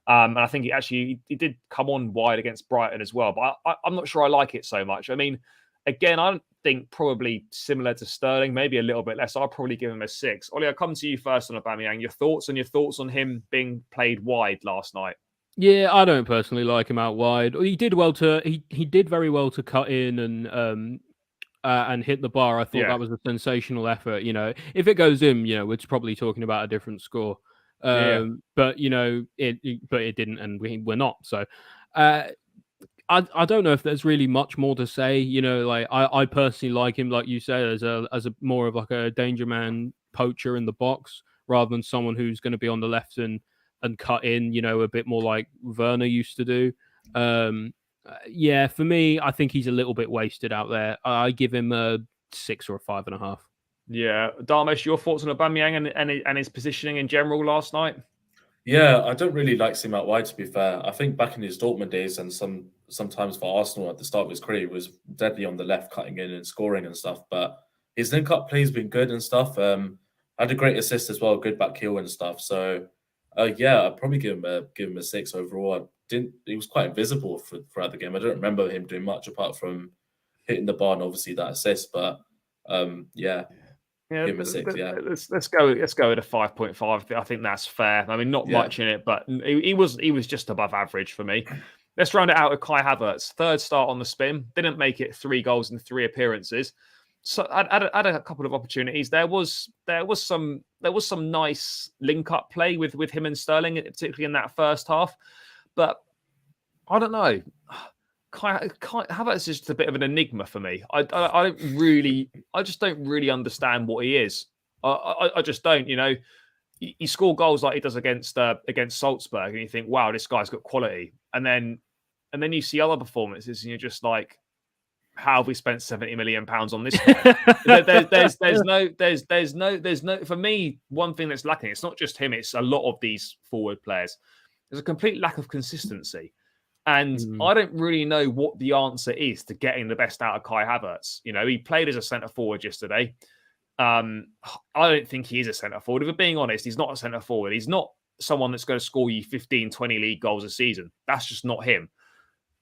And I think he did come on wide against Brighton as well, but I'm not sure I like it so much. I mean, again, I think probably similar to Sterling, maybe a little bit less. I'll probably give him a 6. Ollie, I'll come to you first on Aubameyang. Your thoughts on him being played wide last night? Yeah, I don't personally like him out wide. He did very well to cut in and hit the bar. I thought that was a sensational effort. If it goes in, we're probably talking about a different score. But it didn't, and we're not. So, I don't know if there's really much more to say. I personally like him, like you said, as a more of like a danger man poacher in the box, rather than someone who's going to be on the left and cut in. A bit more like Werner used to do. For me, I think he's a little bit wasted out there. I give him a 6 or a 5.5. Yeah, Dharmesh, your thoughts on Aubameyang and his positioning in general last night? Yeah, I don't really like seeing him out wide, to be fair. I think back in his Dortmund days and sometimes for Arsenal at the start of his career, he was deadly on the left, cutting in and scoring and stuff. But his link-up play has been good and stuff. Had a great assist as well, good back heel and stuff. So, I'd probably give him a 6 overall. He was quite invisible throughout the game. I don't remember him doing much apart from hitting the bar and obviously that assist. But give him a 6. Let's go at a 5.5. I think that's fair. I mean, not much in it, but he was just above average for me. Let's round it out with Kai Havertz. Third start on the spin. Didn't make it 3 goals in 3 appearances. So I had a couple of opportunities. There was some nice link up play with him and Sterling, particularly in that first half. But I don't know. Kai Havertz is just a bit of an enigma for me. I just don't really understand what he is. I just don't. you score goals like he does against Salzburg, and you think, wow, this guy's got quality. And then you see other performances, and you're just like, how have we spent 70 million pounds on this guy? there's no. For me, one thing that's lacking. It's not just him. It's a lot of these forward players. There's a complete lack of consistency. And I don't really know what the answer is to getting the best out of Kai Havertz. You know, he played as a centre forward yesterday. I don't think he is a centre forward. If we're being honest, he's not a centre forward. He's not someone that's going to score you 15, 20 league goals a season. That's just not him.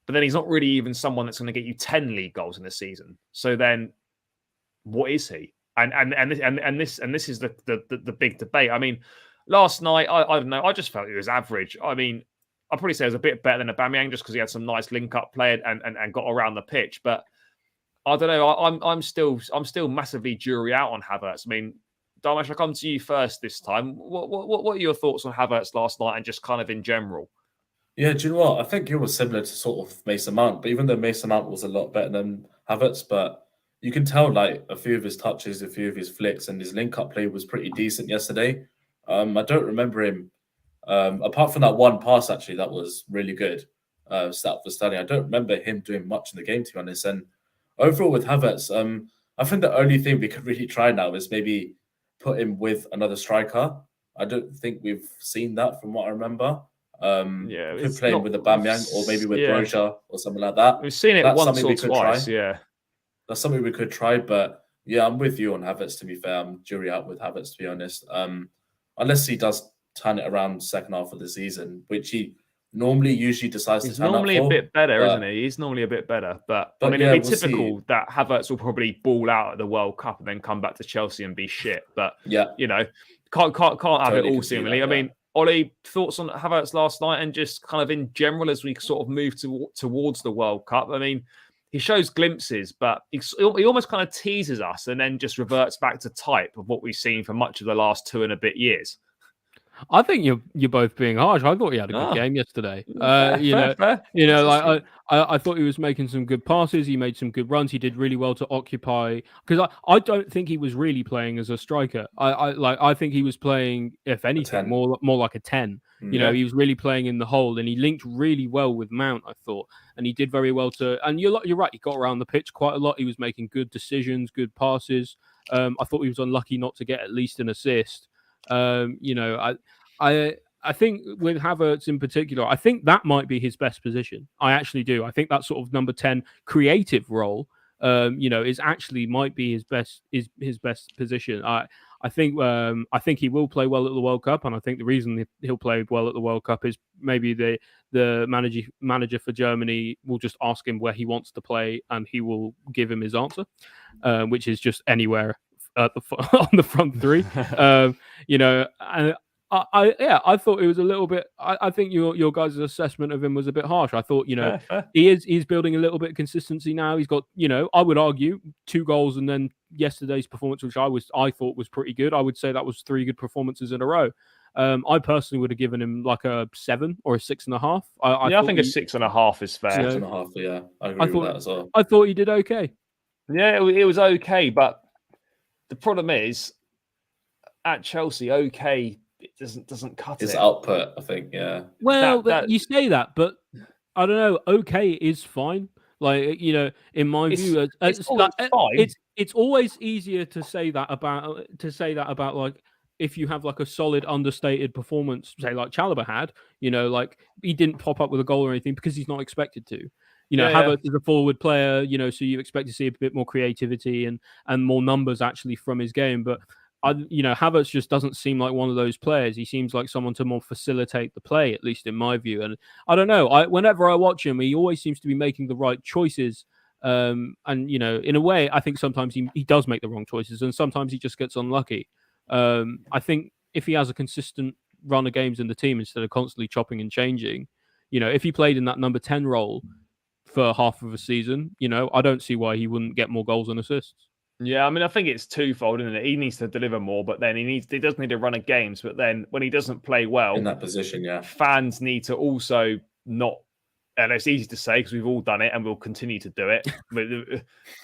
But then he's not really even someone that's going to get you 10 league goals in a season. So then what is he? And this is the big debate. I mean, last night, I don't know, I just felt he was average. I mean, I'd probably say it was a bit better than Aubameyang just because he had some nice link-up play and got around the pitch. But I don't know. I'm still massively jury out on Havertz. I mean, Dharmesh, I'll come to you first this time. What are your thoughts on Havertz last night and just kind of in general? Yeah, do you know what? I think it was similar to sort of Mason Mount, but even though Mason Mount was a lot better than Havertz, but you can tell like a few of his touches, a few of his flicks, and his link-up play was pretty decent yesterday. I don't remember him. Apart from that one pass, actually, that was really good. Stat for Stanley. I don't remember him doing much in the game, to be honest. And overall with Havertz, I think the only thing we could really try now is maybe put him with another striker. I don't think we've seen that from what I remember. Could play him with Aubameyang or maybe with Broja or something like that. We've seen it once or twice, That's something we could try, but yeah, I'm with you on Havertz, to be fair. I'm jury out with Havertz, to be honest. Unless he does turn it around second half of the season, which he usually decides to turn up for. He's normally a bit better, isn't he? He's normally a bit better. But I mean, it'd be typical that Havertz will probably ball out at the World Cup and then come back to Chelsea and be shit. But, you know, can't have it all seemingly. I mean, Oli, thoughts on Havertz last night and just kind of in general as we sort of move towards the World Cup? I mean, he shows glimpses, but he almost kind of teases us and then just reverts back to type of what we've seen for much of the last 2 and a bit years. I think you're both being harsh. I thought he had a good game yesterday. Fair. I thought he was making some good passes. He made some good runs. He did really well to occupy. Because I don't think he was really playing as a striker. I think he was playing, if anything, more like a 10. You know, he was really playing in the hole, and he linked really well with Mount, I thought, and he did very well to. And you're right. He got around the pitch quite a lot. He was making good decisions, good passes. I thought he was unlucky not to get at least an assist. I think with Havertz in particular, I think that might be his best position. I actually do. I think that sort of number 10 creative role, is actually might be his best position. I think he will play well at the World Cup, and I think the reason he'll play well at the World Cup is maybe the manager for Germany will just ask him where he wants to play, and he will give him his answer, which is just anywhere on the front 3. I thought it was a little bit. I think your guys' assessment of him was a bit harsh. I thought, he's building a little bit of consistency now. He's got, I would argue 2 goals, and then yesterday's performance, which I thought was pretty good. I would say that was 3 good performances in a row. I personally would have given him like a 7 or a 6.5. I think a 6.5 is fair. 6.5, yeah, I agree with that as well. I thought he did okay. Yeah, it was okay, but the problem is at Chelsea, okay, it doesn't cut his output, I think. Yeah. Well, you say that, but I don't know. Okay, is fine. Like, in my view, it's always easier to say that about like if you have like a solid understated performance, say like Chalobah had. Like he didn't pop up with a goal or anything because he's not expected to. Havertz is a forward player, so you expect to see a bit more creativity and more numbers actually from his game. But, Havertz just doesn't seem like one of those players. He seems like someone to more facilitate the play, at least in my view. And I don't know. Whenever I watch him, he always seems to be making the right choices. And, in a way, I think sometimes he does make the wrong choices and sometimes he just gets unlucky. I think if he has a consistent run of games in the team instead of constantly chopping and changing, if he played in that number 10 role for half of a season, I don't see why he wouldn't get more goals and assists. Yeah, I mean, I think it's twofold, isn't it? He needs to deliver more, but then he does need to run a games. But then when he doesn't play well in that position, fans need to also not, and it's easy to say because we've all done it and we'll continue to do it, but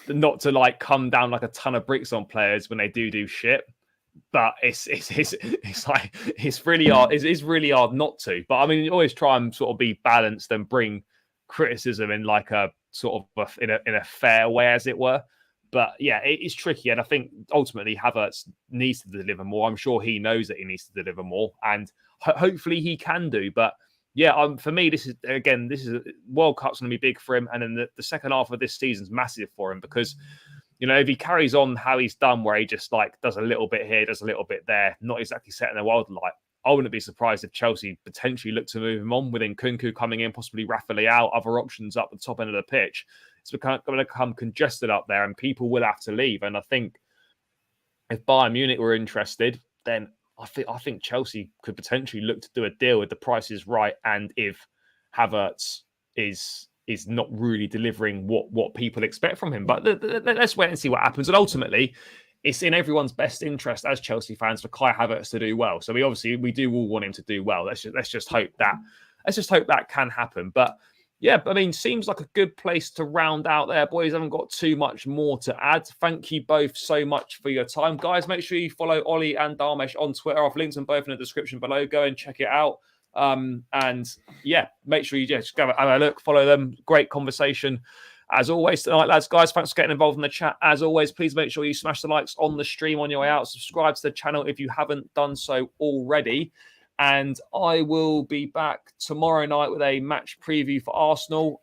not to like come down like a ton of bricks on players when they do shit. but it's like it's really hard. It's really hard not to. But I mean, you always try and sort of be balanced and bring criticism in like a sort of in a fair way, as it were. But yeah, it's tricky, and I think ultimately Havertz needs to deliver more. I'm sure he knows that he needs to deliver more, and hopefully he can do. But yeah, for me, this is World Cup's going to be big for him, and then the second half of this season's massive for him because, you know, if he carries on how he's done, where he just like does a little bit here, does a little bit there, not exactly setting the world alight, I wouldn't be surprised if Chelsea potentially look to move him on with Nkunku coming in, possibly Rafa out, other options up the top end of the pitch. It's going to become congested up there and people will have to leave. And I think if Bayern Munich were interested, then I think Chelsea could potentially look to do a deal if the price is right and if Havertz is not really delivering what people expect from him. But let's wait and see what happens. And ultimately, it's in everyone's best interest as Chelsea fans for Kai Havertz to do well. So we do all want him to do well. Let's just hope that can happen. But yeah, I mean, seems like a good place to round out there. Boys, haven't got too much more to add. Thank you both so much for your time. Guys, make sure you follow Oli and Dharmesh on Twitter. I've linked them both in the description below. Go and check it out. And yeah, make sure you just go have a look, follow them. Great conversation. As always tonight, lads, guys, thanks for getting involved in the chat. As always, please make sure you smash the likes on the stream on your way out. Subscribe to the channel if you haven't done so already. And I will be back tomorrow night with a match preview for Arsenal.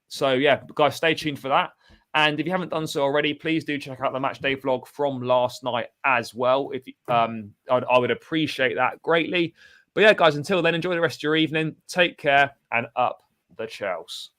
So yeah, guys, stay tuned for that. And if you haven't done so already, please do check out the match day vlog from last night as well. If I would appreciate that greatly. But yeah, guys, until then, enjoy the rest of your evening. Take care and up the Chels.